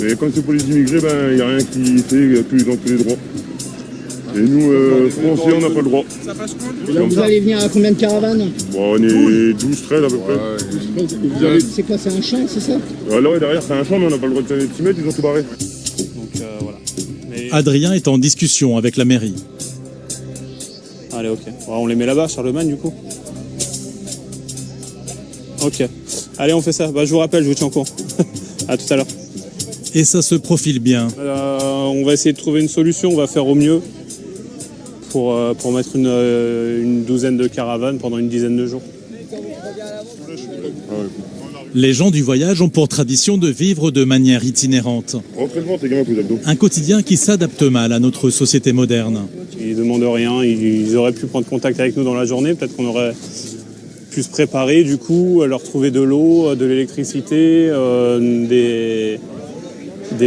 Mais quand c'est pour les immigrés, ben il n'y a rien qui fait, ils ont tous les droits. Et nous, Français, on n'a pas le droit. Et là, vous allez venir à combien de caravanes? Bon, on est 12, 13 à peu près. C'est quoi, c'est un champ, c'est ça? Alors derrière, c'est un champ, mais on n'a pas le droit de s'y mettre, ils ont tout barré. Donc voilà. Mais... Adrien est en discussion avec la mairie. Allez, ok. Bon, on les met là-bas, Charlemagne, du coup. Ok. Allez, on fait ça. Bah, je vous rappelle, je vous tiens au courant. À tout à l'heure. Et ça se profile bien. On va essayer de trouver une solution, on va faire au mieux pour mettre une douzaine de caravanes pendant une dizaine de jours. Les gens du voyage ont pour tradition de vivre de manière itinérante. Rentrez devant, tes gamins, abdos. Un quotidien qui s'adapte mal à notre société moderne. Ils ne demandent rien, ils auraient pu prendre contact avec nous dans la journée, peut-être qu'on aurait pu se préparer du coup, leur trouver de l'eau, de l'électricité, des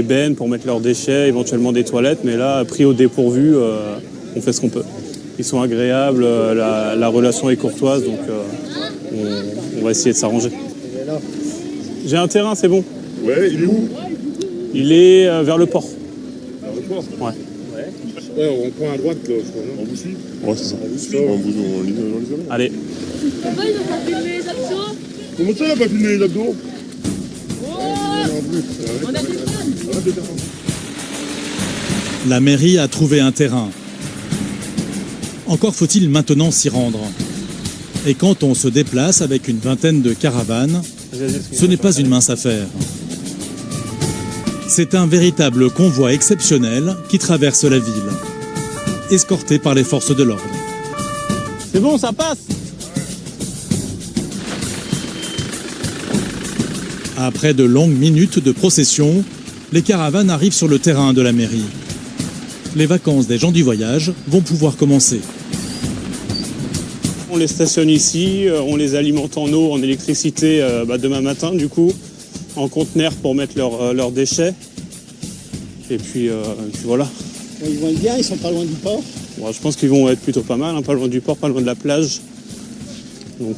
bennes pour mettre leurs déchets, éventuellement des toilettes, mais là, pris au dépourvu, on fait ce qu'on peut. Ils sont agréables, la relation est courtoise, donc on va essayer de s'arranger. J'ai un terrain, c'est bon. Ouais, il est où? Il est vers le port. Vers le port? Ouais. Ouais, on prend à droite, là, je crois, non? On vous suit? Ouais, c'est ça. On vous suit? On les a. Allez. Pourquoi ils ont pas filmé les abdos? Comment ça, il n'a pas filmé les abdos? On a des fans. La mairie a trouvé un terrain. Encore faut-il maintenant s'y rendre. Et quand on se déplace avec une vingtaine de caravanes, ce n'est pas une mince affaire. C'est un véritable convoi exceptionnel qui traverse la ville, escorté par les forces de l'ordre. C'est bon, ça passe. Après de longues minutes de procession, les caravanes arrivent sur le terrain de la mairie. Les vacances des gens du voyage vont pouvoir commencer. On les stationne ici, on les alimente en eau, en électricité demain matin du coup, en conteneur pour mettre leurs déchets. Et puis voilà. Ils vont être bien, ils sont pas loin du port. Bon, je pense qu'ils vont être plutôt pas mal, hein, pas loin du port, pas loin de la plage. Donc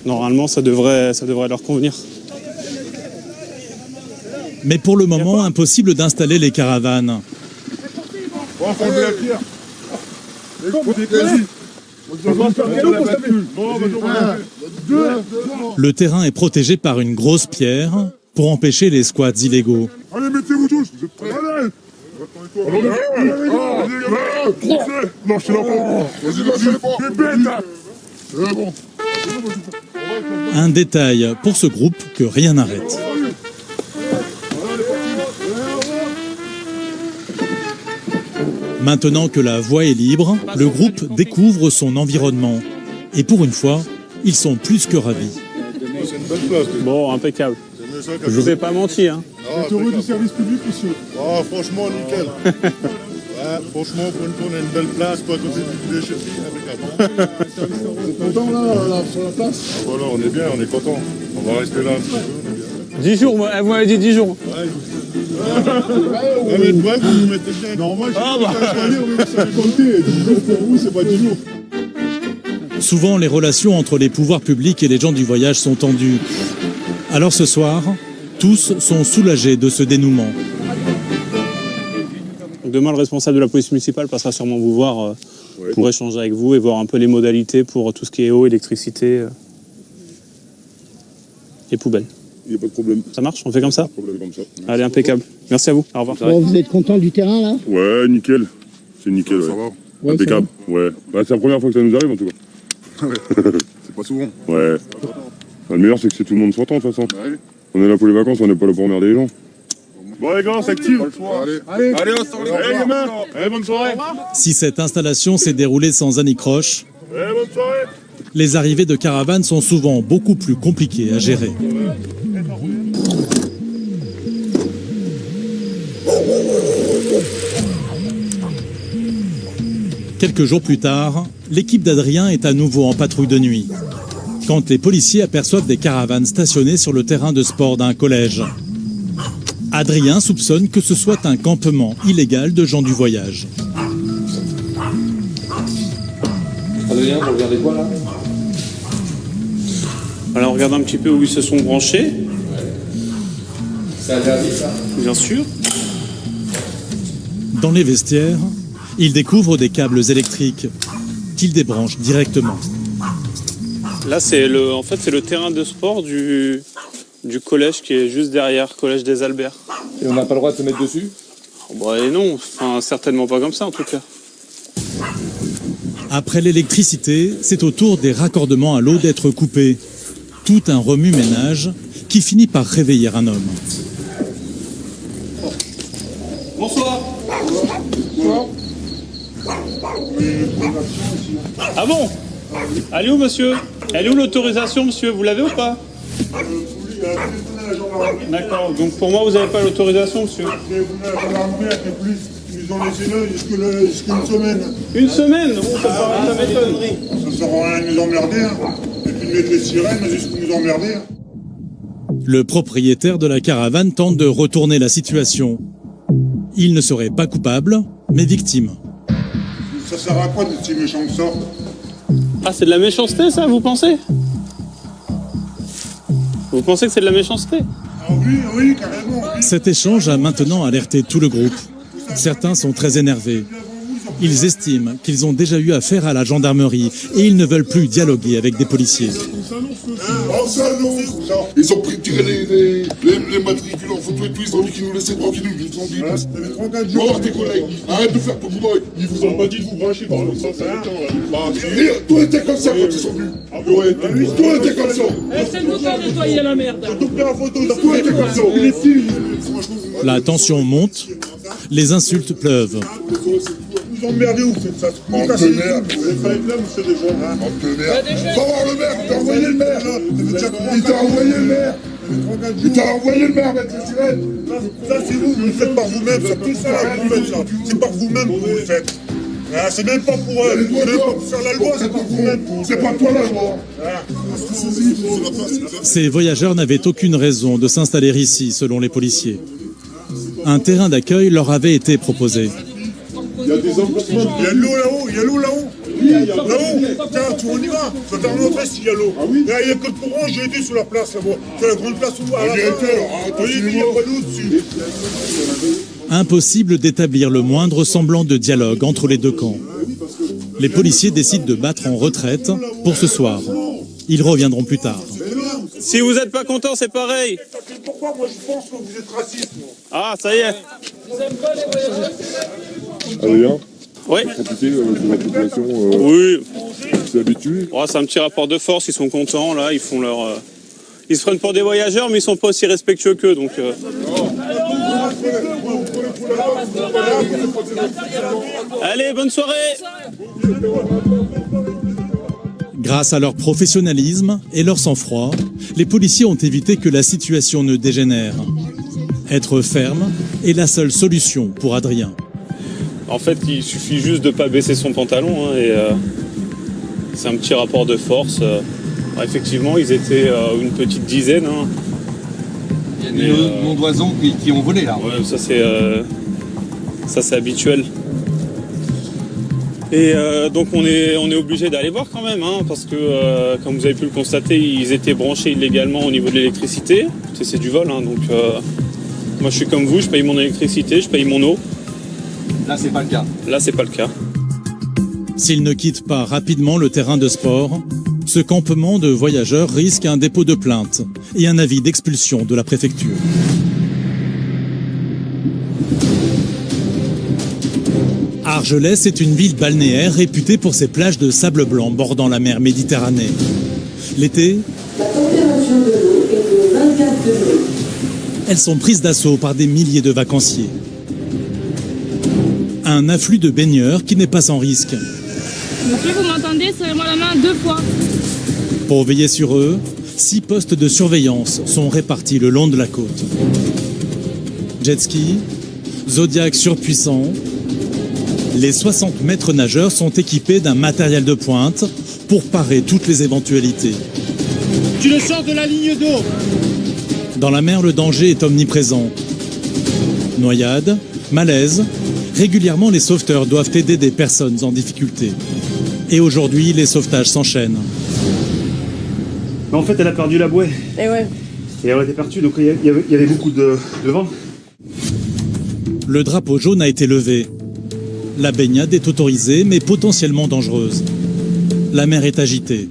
normalement ça devrait leur convenir. Mais pour le moment, impossible d'installer les caravanes. On va enlever la pierre. Le terrain est protégé par une grosse pierre pour empêcher les squats illégaux. Allez, mettez-vous tous. Vous êtes prêts? Allez. Non, je te l'en pas. Vas-y, bête. C'est bon. Un détail pour ce groupe que rien n'arrête. Maintenant que la voie est libre, le groupe découvre son environnement. Et pour une fois, ils sont plus que ravis. C'est une belle place. Bon, impeccable. Je vous ai pas menti, hein. Vous êtes heureux du service public, monsieur? Ah, franchement, nickel. Ouais, franchement, pour une fois, on a une belle place, pas à côté du déchetterie, impeccable. Vous êtes content, là, sur la place? Ah, voilà, on est bien, on est content. On va rester là un petit peu. 10 jours, vous m'avez dit 10 jours. Ouais, mais bref, vous nous mettez bien. Non, moi, je savais compter. 10 jours pour vous, c'est pas 10 jours. Souvent, les relations entre les pouvoirs publics et les gens du voyage sont tendues. Alors ce soir, tous sont soulagés de ce dénouement. Demain, le responsable de la police municipale passera sûrement vous voir pour échanger avec vous et voir un peu les modalités pour tout ce qui est eau, électricité et poubelles. Il n'y a pas de problème. Ça marche? On fait comme ça? Pas de problème comme ça. Allez, impeccable. Merci à vous. Au revoir. Bon, vous êtes content du terrain, là? Ouais, nickel. C'est nickel, ouais. Ça va? Ouais, impeccable. Ouais. Bah, c'est la première fois que ça nous arrive, en tout cas. C'est pas souvent. Ouais. Le meilleur, c'est que tout le monde s'entend, de toute façon. Ouais. On est là pour les vacances, on n'est pas là pour emmerder les gens. Bon, les gars, on s'active. Allez, on sort les gamins. Allez, bonne soirée. Si cette installation s'est déroulée sans anicroche, Bonne soirée. les arrivées de caravanes sont souvent beaucoup plus compliquées à gérer. Quelques jours plus tard, l'équipe d'Adrien est à nouveau en patrouille de nuit, quand les policiers aperçoivent des caravanes stationnées sur le terrain de sport d'un collège. Adrien soupçonne que ce soit un campement illégal de gens du voyage. Adrien, vous regardez quoi là? Alors, on regarde un petit peu où ils se sont branchés. C'est interdit ça? Bien sûr. Dans les vestiaires, il découvre des câbles électriques qu'il débranche directement. Là, c'est le terrain de sport du collège qui est juste derrière, collège des Alberts. Et on n'a pas le droit de se mettre dessus? Bah, et non, enfin, certainement pas comme ça en tout cas. Après l'électricité, c'est au tour des raccordements à l'eau d'être coupés. Tout un remue-ménage qui finit par réveiller un homme. Bonsoir. Ah bon? Elle est où, monsieur? Elle est où l'autorisation, monsieur? Vous l'avez ou pas? D'accord, donc pour moi, vous n'avez pas l'autorisation, monsieur. Ils ont laissé là jusqu'à une semaine. Une semaine? Ça m'étonne. Ça sert à rien de nous emmerder. Et puis de mettre les sirènes juste pour nous emmerder. Le propriétaire de la caravane tente de retourner la situation. Il ne serait pas coupable, mais victime. Ça sert à quoi d'être si méchant que ça? Ah, c'est de la méchanceté, ça, vous pensez? Vous pensez que c'est de la méchanceté? Ah oui, carrément. Cet échange a maintenant alerté tout le groupe. Certains sont très énervés. Ils estiment qu'ils ont déjà eu affaire à la gendarmerie et ils ne veulent plus dialoguer avec des policiers. Ils ont tiré les matricules en photo et tout, ils ont dit qu'ils nous laissaient tranquilles, ils nous ont dit. Va voir tes collègues, arrête de faire ton boulot. Ils vous ont pas dit de vous brancher par le sens avec toi, t'es comme ça quand ils sont venus. Toi, t'es comme ça. C'est nous qui avons nettoyé la merde. Toi, t'es comme ça. La tension monte, les insultes pleuvent. Vous emmerdez, vous faites ça. Vous faites pas être là, monsieur déjà. Va voir le maire, il t'a envoyé le maire. Il t'a envoyé le maire. Il t'a envoyé le maire mettre les sirènes. Ça, c'est vous le faites par vous-même. C'est tout ça, vous faites ça. C'est par vous-même que vous le faites. C'est même pas pour faire la loi, c'est par vous-même. C'est pas toi la loi. Ces voyageurs n'avaient aucune raison de s'installer ici, selon les policiers. Un terrain d'accueil leur avait été proposé. Il y a des embranchements. Il y a l'eau là-haut, il y a l'eau là-haut. Là-haut, tiens, on y va. Je vais faire montrer s'il y a l'eau. Il y a que le courant, j'ai été sur la place là-bas. C'est la grande place où à la fin. Il n'y a pas d'eau dessus. Impossible d'établir le moindre semblant de dialogue entre les deux camps. Les policiers décident de battre en retraite pour ce soir. Ils reviendront plus tard. Si vous n'êtes pas content, c'est pareil. Pourquoi moi je pense que vous êtes raciste? Ah, ça y est. Adrien, oui. C'est compliqué, la population. Oui. C'est habitué. Oh, c'est un petit rapport de force, ils sont contents, là, ils font leur... Ils se prennent pour des voyageurs, mais ils sont pas aussi respectueux qu'eux, donc... Allez, bonne soirée. Grâce à leur professionnalisme et leur sang-froid, les policiers ont évité que la situation ne dégénère. Être ferme est la seule solution pour Adrien. En fait, il suffit juste de ne pas baisser son pantalon, hein, et c'est un petit rapport de force. Effectivement, ils étaient une petite dizaine. Hein. Il y a des noms d'oiseaux qui ont volé là. Ouais, ça c'est habituel. Et donc on est obligé d'aller voir quand même, hein, parce que comme vous avez pu le constater, ils étaient branchés illégalement au niveau de l'électricité. C'est du vol, hein, donc moi je suis comme vous, je paye mon électricité, je paye mon eau. Là c'est pas le cas. Là c'est pas le cas. S'ils ne quittent pas rapidement le terrain de sport, ce campement de voyageurs risque un dépôt de plainte et un avis d'expulsion de la préfecture. Argelès est une ville balnéaire réputée pour ses plages de sable blanc bordant la mer Méditerranée. L'été, La température de l'eau est de 24 degrés. elles sont prises d'assaut par des milliers de vacanciers. Un afflux de baigneurs qui n'est pas sans risque. Monsieur, vous m'entendez? Serrez-moi la main 2 fois. Pour veiller sur eux, 6 postes de surveillance sont répartis le long de la côte. Jet ski, Zodiac surpuissant, les 60 maîtres nageurs sont équipés d'un matériel de pointe pour parer toutes les éventualités. Tu le sors de la ligne d'eau. Dans la mer, le danger est omniprésent. Noyades, malaises, régulièrement les sauveteurs doivent aider des personnes en difficulté. Et aujourd'hui, les sauvetages s'enchaînent. En fait, elle a perdu la bouée. Et ouais. Et elle était perdue, donc il y avait beaucoup de vent. Le drapeau jaune a été levé. La baignade est autorisée, mais potentiellement dangereuse. La mer est agitée.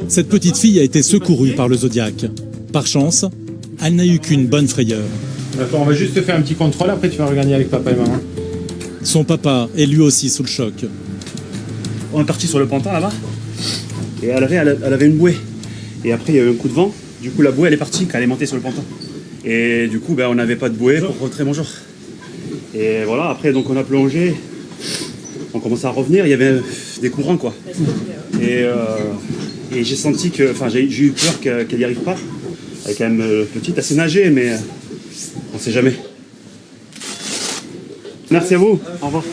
Cette petite fille a été secourue par le Zodiac. Par chance, elle n'a eu qu'une bonne frayeur. D'accord, on va juste te faire un petit contrôle, après tu vas regagner avec papa et maman. Son papa est lui aussi sous le choc. On est parti sur le pantin là-bas, et elle avait une bouée. Et après il y a eu un coup de vent, du coup la bouée elle est partie quand elle est montée sur le pantin. Et du coup on n'avait pas de bouée pour rentrer, bonjour. Et voilà, après donc on a plongé, on commençait à revenir, il y avait des courants quoi. Et Et j'ai senti que, enfin, j'ai eu peur qu'elle n'y arrive pas. Elle est quand même petite, assez nager, mais on ne sait jamais. Merci à vous. Au revoir.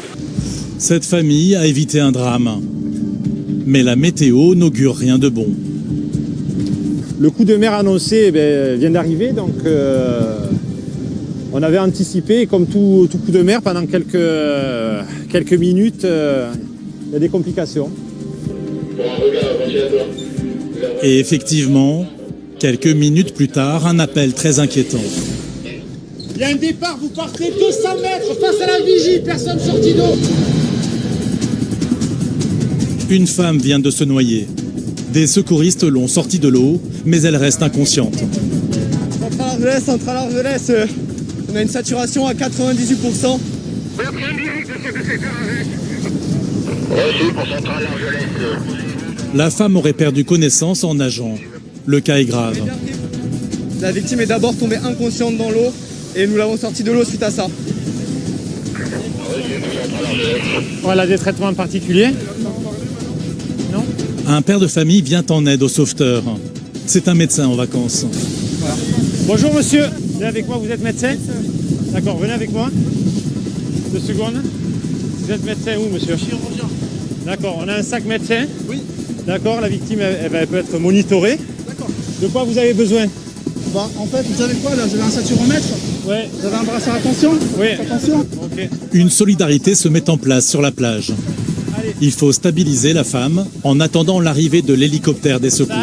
Cette famille a évité un drame. Mais la météo n'augure rien de bon. Le coup de mer annoncé vient d'arriver, donc on avait anticipé, comme tout coup de mer, pendant quelques minutes, il y a des complications. Et effectivement, quelques minutes plus tard, un appel très inquiétant. Il y a un départ, vous partez 200 mètres face à la vigie, personne sorti d'eau. Une femme vient de se noyer. Des secouristes l'ont sortie de l'eau, mais elle reste inconsciente. Centrale Argelès, on a une saturation à 98%. La femme aurait perdu connaissance en nageant. Le cas est grave. La victime est d'abord tombée inconsciente dans l'eau et nous l'avons sortie de l'eau suite à ça. Elle a des traitements particuliers? Non? Un père de famille vient en aide au sauveteur. C'est un médecin en vacances. Voilà. Bonjour monsieur, venez avec moi, vous êtes médecin? D'accord, venez avec moi. 2 secondes. Vous êtes médecin où monsieur? Chirurgien. D'accord, on a un sac médecin. Oui. D'accord, la victime elle peut être monitorée. D'accord. De quoi vous avez besoin? Bah, en fait, vous savez quoi là? Vous avez un saturomètre? Ouais. Vous avez un brassard attention? Oui. Attention. Ok. Une solidarité se met en place sur la plage. Il faut stabiliser la femme en attendant l'arrivée de l'hélicoptère des secours.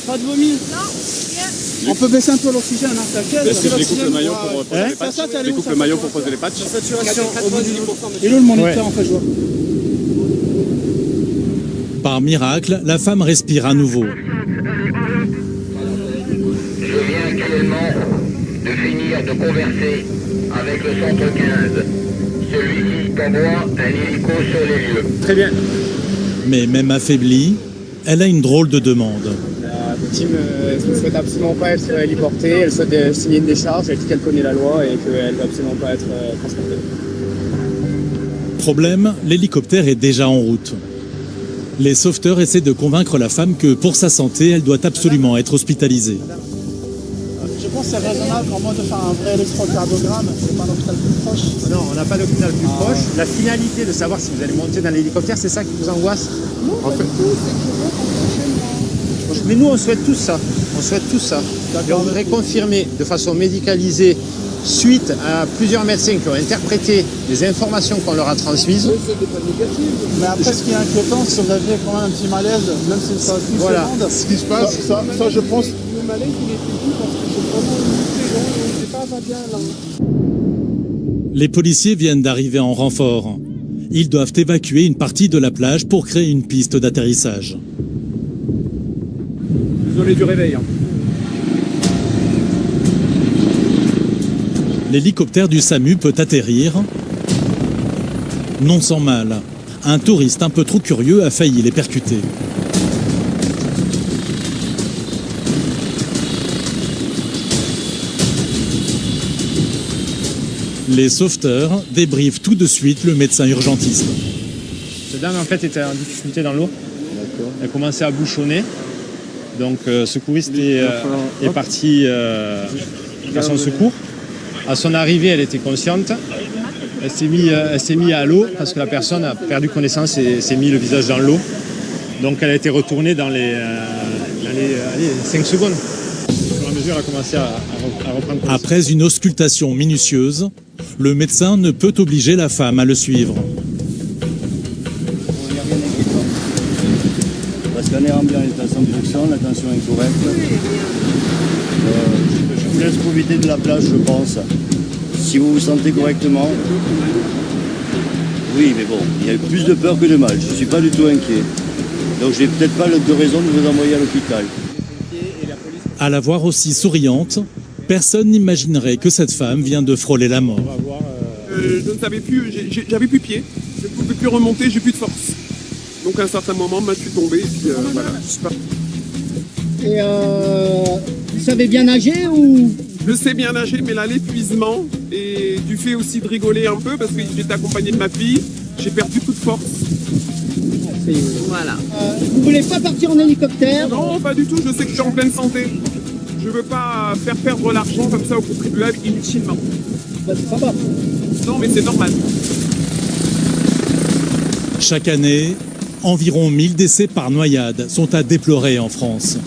Pas de vomi? Non. On peut baisser un peu l'oxygène, hein, t'inquiète. Est-ce que je découpe le maillot pour poser les patchs? Je découpe le maillot pour poser les patchs. Saturation au bout du... Et là, le moniteur, en fait, je vois. Par miracle, la femme respire à nouveau. Je viens actuellement de finir de converser avec le centre 15. Celui-ci t'envoie un hélico sur les lieux. Très bien. Mais même affaiblie, elle a une drôle de demande. La victime ne souhaite absolument pas être héliportée, elle souhaite signer une décharge, elle dit qu'elle connaît la loi et qu'elle ne veut absolument pas être transportée. Problème, l'hélicoptère est déjà en route. Les sauveteurs essaient de convaincre la femme que pour sa santé, elle doit absolument être hospitalisée. Je pense que c'est raisonnable pour moi de faire un vrai électrocardiogramme, c'est pas l'hôpital plus proche. Non, on n'a pas d'hôpital plus proche. La finalité de savoir si vous allez monter dans l'hélicoptère, c'est ça qui vous angoisse? Non, pas du tout, c'est que je veux qu'on chez moi. Mais nous, on souhaite tous ça. On souhaite tous ça. Et on voudrait confirmer de façon médicalisée, suite à plusieurs médecins qui ont interprété les informations qu'on leur a transmises. Mais après, ce qui est inquiétant, c'est que vous aviez quand même un petit malaise, même si ça a plus voilà. Ce qui se passe, ça je pense. Le malaise, il était plus parce que c'est vraiment une c'est pas bien là. Les policiers viennent d'arriver en renfort. Ils doivent évacuer une partie de la plage pour créer une piste d'atterrissage. Désolé du réveil. L'hélicoptère du SAMU peut atterrir, non sans mal. Un touriste un peu trop curieux a failli les percuter. Les sauveteurs débriefent tout de suite le médecin urgentiste. Cette dame en fait était en difficulté dans l'eau. Elle commençait à bouchonner. Donc secouriste est parti à son secours. À son arrivée, elle était consciente. Elle s'est mise à l'eau parce que la personne a perdu connaissance et s'est mis le visage dans l'eau. Donc elle a été retournée dans les 5 secondes. Au fur et à mesure, elle a commencé à reprendre connaissance. Après une auscultation minutieuse, le médecin ne peut obliger la femme à le suivre. Parce qu'on est en bien état sans direction, la tension est correcte. Je vous laisse profiter de la plage, je pense. Si vous vous sentez correctement. Oui, mais bon, il y a plus de peur que de mal. Je ne suis pas du tout inquiet. Donc je n'ai peut-être pas de raison de vous envoyer à l'hôpital. À la voir aussi souriante, personne n'imaginerait que cette femme vient de frôler la mort. Je ne savais plus, j'avais plus pied, je ne pouvais plus remonter, j'ai plus de force. Donc à un certain moment, je suis tombé, et puis voilà, je suis parti. Et vous savez bien nager ou? Je sais bien nager, mais là, l'épuisement et du fait aussi de rigoler un peu, parce que j'étais accompagné de ma fille, j'ai perdu toute force. Voilà. Vous voulez pas partir en hélicoptère? Non, pas du tout, je sais que je suis en pleine santé. Je veux pas faire perdre l'argent comme ça aux contribuables inutilement. Bah, c'est sympa. Non, mais c'est normal. Chaque année, environ 1000 décès par noyade sont à déplorer en France.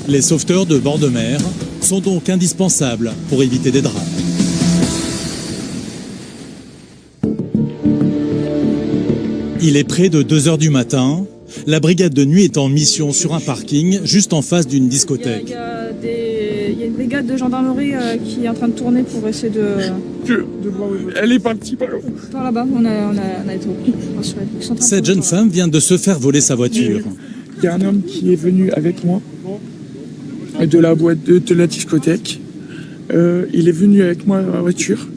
Les sauveteurs de bord de mer sont donc indispensables pour éviter des drames. Il est près de 2 h du matin. La brigade de nuit est en mission sur un parking juste en face d'une discothèque. Il y a une brigade de gendarmerie qui est en train de tourner pour essayer de voir où elle est partie par là-bas. On a été rassurés. Cette jeune femme vient de se faire voler sa voiture. Il y a un homme qui est venu avec moi de la boîte de la discothèque. Il est venu avec moi dans la voiture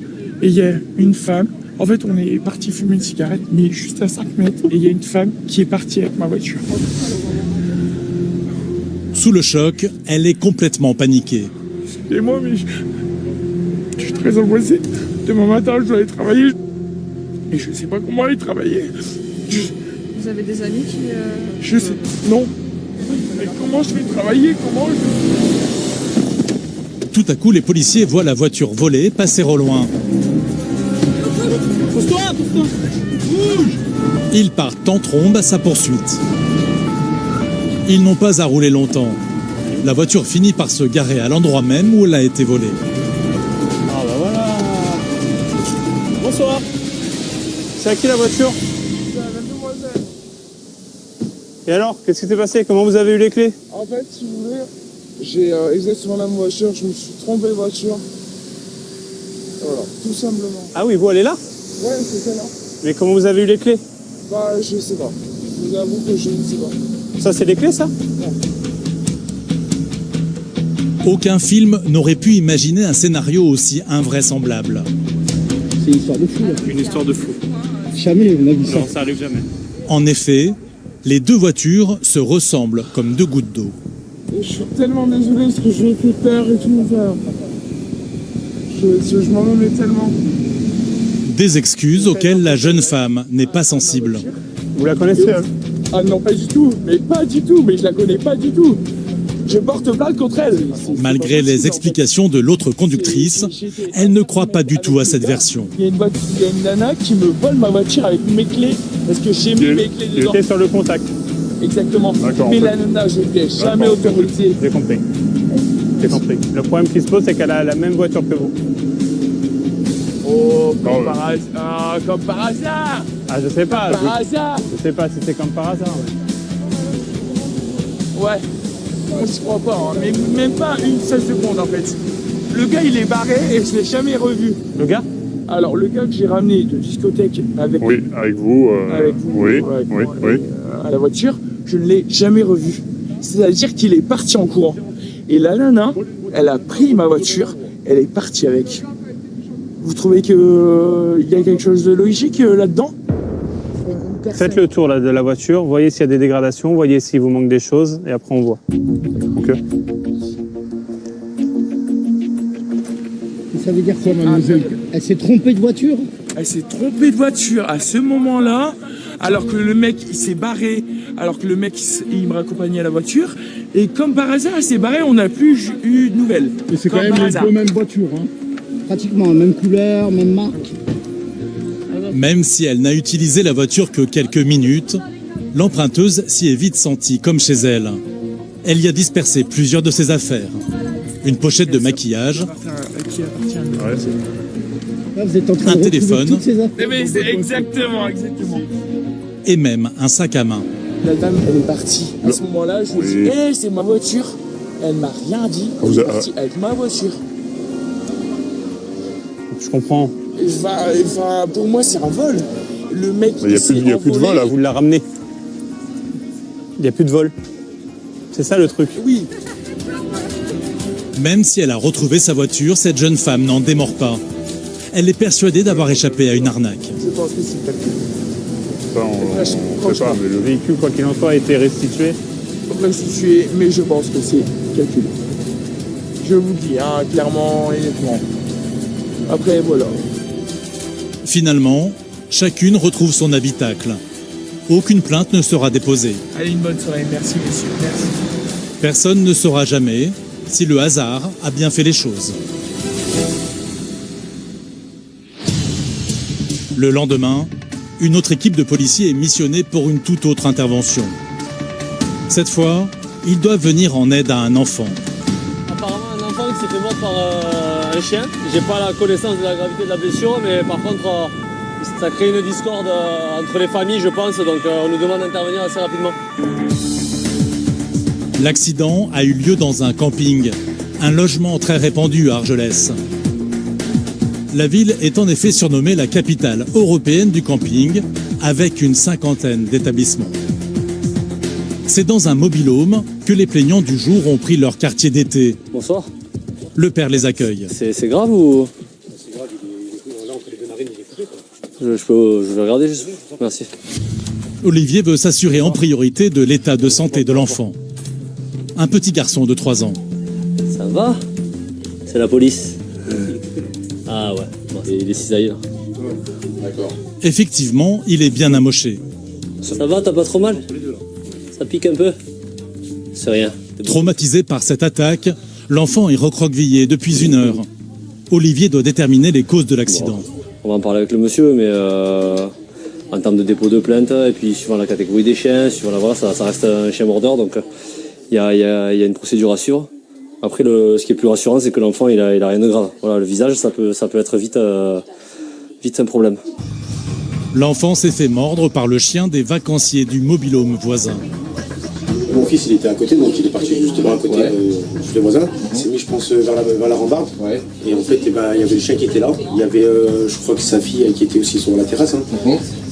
et il y a une femme. En fait, on est parti fumer une cigarette, mais juste à 5 mètres. Et il y a une femme qui est partie avec ma voiture. Sous le choc, elle est complètement paniquée. Et moi, mais je suis très angoissé. Demain matin, je dois aller travailler. Et je sais pas comment aller travailler. Vous avez des amis qui... Je sais, non. Mais comment je vais travailler? Tout à coup, les policiers voient la voiture volée passer au loin. Pousse-toi. Bouge. Ils partent en trombe à sa poursuite. Ils n'ont pas à rouler longtemps. La voiture finit par se garer à l'endroit même où elle a été volée. Ah bah voilà. Bonsoir. C'est à qui la voiture? C'est à la demoiselle. Et alors, qu'est-ce qui s'est passé? Comment vous avez eu les clés? En fait, si vous voulez, j'ai exactement la même voiture, je me suis trompé de voiture. Voilà, tout simplement. Ah oui, vous, elle est là? Ouais, c'est celle-là. Mais comment vous avez eu les clés? Bah, je sais pas. Je vous avoue que je ne sais pas. Ça, c'est les clés, ça? Ouais. Aucun film n'aurait pu imaginer un scénario aussi invraisemblable. C'est une histoire de fou. Là. Une histoire de fou. Jamais on a vu ça. Non, ça arrive jamais. En effet, les deux voitures se ressemblent comme 2 gouttes d'eau. Je suis tellement désolé parce que je lui ai fait peur et tout. Je m'en remets tellement. Des excuses auxquelles la jeune femme n'est pas sensible. Vous la connaissez? Ah non, pas du tout. Mais pas du tout. Mais je la connais pas du tout. Je porte plainte contre elle. Malgré les explications de l'autre conductrice, elle ne croit pas du tout à cette version. Il y a une nana qui me vole ma voiture avec mes clés parce que j'ai mis mes clés dedans. J'étais sur le contact. Exactement. Mais la nana, je ne l'ai jamais autorisée. J'ai compris. J'ai compris. Le problème qui se pose, c'est qu'elle a la même voiture que vous. Oh, comme par hasard. Ah, comme par hasard. Ah, je sais pas. Par hasard. Je sais pas si c'est comme par hasard. Ouais. Moi, je crois pas. Hein. Mais même pas une seule seconde, en fait. Le gars, il est barré et je l'ai jamais revu. Le gars? Alors, le gars que j'ai ramené de discothèque avec... Oui, avec vous. Avec vous. Oui, avec oui, moi, oui. À la voiture, je ne l'ai jamais revu. C'est-à-dire qu'il est parti en courant. Et la nana, elle a pris ma voiture, elle est partie avec. Vous trouvez qu'il y a quelque chose de logique là-dedans? Faites le tour là, de la voiture, voyez s'il y a des dégradations, voyez s'il vous manque des choses, et après on voit. Ok. Ça veut dire quoi, mademoiselle? Elle s'est trompée de voiture? Elle s'est trompée de voiture à ce moment-là, alors que le mec, il s'est barré, alors que le mec, il me raccompagnait à la voiture. Et comme par hasard, elle s'est barrée, on n'a plus eu de nouvelles. Mais c'est quand même les deux mêmes voitures, hein? Pratiquement, même couleur, même marque. Même si elle n'a utilisé la voiture que quelques minutes, l'emprunteuse s'y est vite sentie comme chez elle. Elle y a dispersé plusieurs de ses affaires. Une pochette de maquillage, Là, vous êtes en train un de téléphone toutes ces affaires. Mais c'est exactement. et même un sac à main. La dame, elle est partie. À ce moment-là, je lui ai dit, hé, c'est ma voiture. Elle m'a rien dit. Elle est partie avec ma voiture. Je comprends. Enfin, pour moi, c'est un vol. Le mec, Il n'y a plus de vol, là. Vous la ramenez. Il n'y a plus de vol. C'est ça le truc. Oui. Même si elle a retrouvé sa voiture, cette jeune femme n'en démord pas. Elle est persuadée d'avoir échappé à une arnaque. Je pense que c'est calculé. Ça, on ne sait pas, mais Le véhicule, quoi qu'il en soit, a été restitué. Restitué, mais je pense que c'est calculé. Je vous le dis, hein, clairement et nettement. Après, voilà. Finalement, chacune retrouve son habitacle. aucune plainte ne sera déposée. Allez, une bonne soirée. Merci, messieurs. Merci. Personne ne saura jamais si le hasard a bien fait les choses. Le lendemain, une autre équipe de policiers est missionnée pour une toute autre intervention. Cette fois, ils doivent venir en aide à un enfant. Apparemment, un enfant qui s'est fait mordre par un chien. J'ai pas la connaissance de la gravité de la blessure, mais par contre, ça crée une discorde entre les familles, je pense. Donc, on nous demande d'intervenir assez rapidement. L'accident a eu lieu dans un camping, un logement très répandu à Argelès. La ville est en effet surnommée la capitale européenne du camping, avec une 50aine d'établissements. C'est dans un mobil-home que les plaignants du jour ont pris leur quartier d'été. Bonsoir. Le père les accueille. C'est grave ou... C'est grave, là entre les deux narines, il est coupé. Je vais regarder juste. Merci. Olivier veut s'assurer en priorité de l'état de santé de l'enfant. Un petit garçon de 3 ans. Ça va? C'est la police. Ah ouais, bon, il est cisaillé là. D'accord. Effectivement, il est bien amoché. Ça va, t'as pas trop mal? Ça pique un peu? C'est rien. Traumatisé par cette attaque, l'enfant est recroquevillé depuis 1 heure. Olivier doit déterminer les causes de l'accident. Bon, on va en parler avec le monsieur, mais en termes de dépôt de plainte, et puis suivant la catégorie des chiens, suivant la voilà, ça reste un chien mordeur, donc il y a une procédure à suivre. Après, ce qui est plus rassurant, c'est que l'enfant, il a rien de grave. Voilà, le visage, ça peut être vite un problème. L'enfant s'est fait mordre par le chien des vacanciers du mobil-home voisin. Mon fils, il était à côté, donc il est parti justement à côté chez les voisins. Il s'est mis, je pense, vers la rambarde. Ouais. Et en fait, il y avait le chien qui était là. Il y avait, je crois que sa fille qui était aussi sur la terrasse. Hein.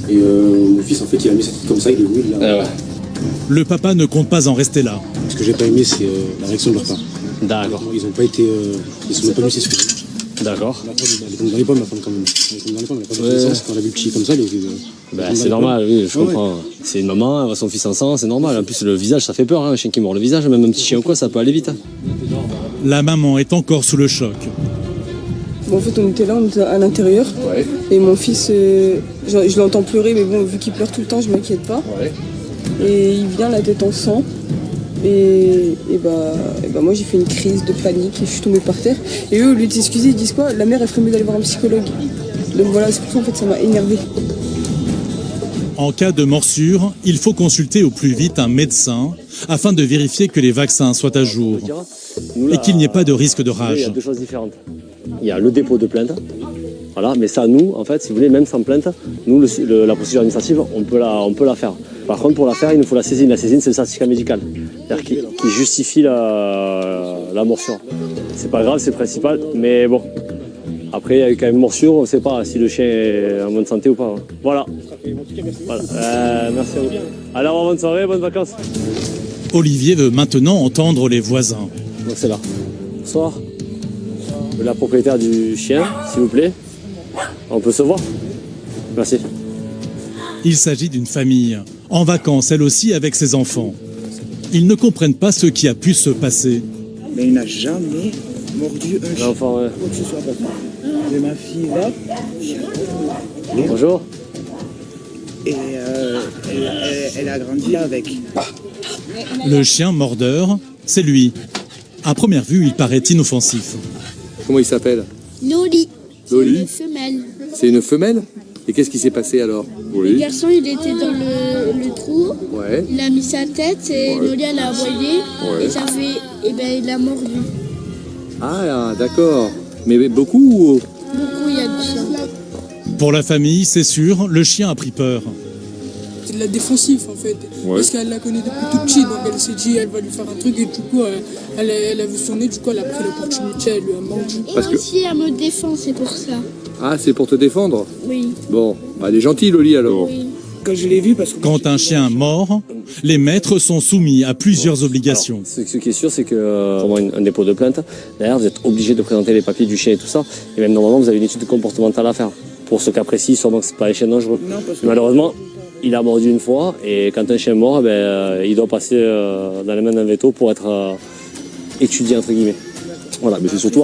Et mon fils, en fait, il a mis sa tête comme ça, il est venu là. Le papa ne compte pas en rester là. Ce que j'ai pas aimé, c'est la réaction de leur part. D'accord. Ils n'ont pas été. Ils sont pas venus s'excuser. D'accord. Elle est dans les pommes, ma femme, quand même. Elle est dans les pommes, elle n'a pas de connaissance. Quand elle a vu le petit comme ça, c'est normal, oui, je comprends. C'est une maman, elle voit son fils en sang, c'est normal. En plus, le visage, ça fait peur, hein, un chien qui mord le visage, même un petit chien ou quoi, ça peut aller vite. Hein. La maman est encore sous le choc. Bon, en fait, on était à l'intérieur. Ouais. Et mon fils, je l'entends pleurer, mais bon, vu qu'il pleure tout le temps, je m'inquiète pas. Ouais. Et il vient la tête en sang. Et moi j'ai fait une crise de panique et je suis tombée par terre. Et eux, au lieu de s'excuser, ils disent quoi? La mère, elle ferait mieux d'aller voir un psychologue. Donc voilà, c'est pour ça en fait ça m'a énervé. En cas de morsure, il faut consulter au plus vite un médecin afin de vérifier que les vaccins soient à jour et qu'il n'y ait pas de risque de rage. Il y a deux choses différentes. Il y a le dépôt de plainte. Voilà, mais ça, nous, en fait, si vous voulez, même sans plainte, nous, la procédure administrative, on peut la faire. Par contre, pour la faire, il nous faut la saisine. La saisine, c'est le certificat médical, c'est-à-dire qui justifie la morsure. C'est pas grave, c'est le principal, mais bon. Après, il y a quand même morsure, on ne sait pas si le chien est en bonne santé ou pas. Voilà. Merci à vous. Alors, bonne soirée, bonnes vacances. Olivier veut maintenant entendre les voisins. Donc c'est là. Bonsoir. La propriétaire du chien, s'il vous plaît. On peut se voir? Merci. Il s'agit d'une famille, en vacances elle aussi avec ses enfants. Ils ne comprennent pas ce qui a pu se passer. Mais il n'a jamais mordu un chien. L'enfant, ouais. Quoi que ce soit, papa. J'ai ma fille là. Bonjour. Et elle a grandi avec. Le chien mordeur, c'est lui. À première vue, il paraît inoffensif. Comment il s'appelle? Loli. Loli. Une femelle. C'est une femelle? Et qu'est-ce qui s'est passé alors? Le garçon, il était dans le trou. Ouais. Il a mis sa tête et Loli, elle a aboyé. Ouais. Et ça fait. Et ben, il a mordu. Ah, d'accord. Mais beaucoup ou... Beaucoup, il y a du sang. Pour la famille, c'est sûr, le chien a pris peur. C'est de la défensif en fait. Ouais. Parce qu'elle la connaît depuis tout petit, donc elle s'est dit elle va lui faire un truc et du coup elle a vu son nez, du coup elle a pris l'opportunité, elle lui a mordu. Et aussi elle me défend, c'est pour ça. Ah, c'est pour te défendre? Oui. Bon, elle est gentille Loli alors. Oui. Quand je l'ai vu, parce que... Quand un chien mord, les maîtres sont soumis à plusieurs obligations. Alors, ce qui est sûr, c'est que pour un dépôt de plainte, derrière, vous êtes obligé de présenter les papiers du chien et tout ça. Et même normalement, vous avez une étude comportementale à faire. Pour ce cas précis, sûrement que c'est pas un chien dangereux. Non, parce que... Malheureusement, il a mordu une fois et quand un chien mord, il doit passer dans les mains d'un veto pour être étudié entre guillemets. Voilà, mais c'est surtout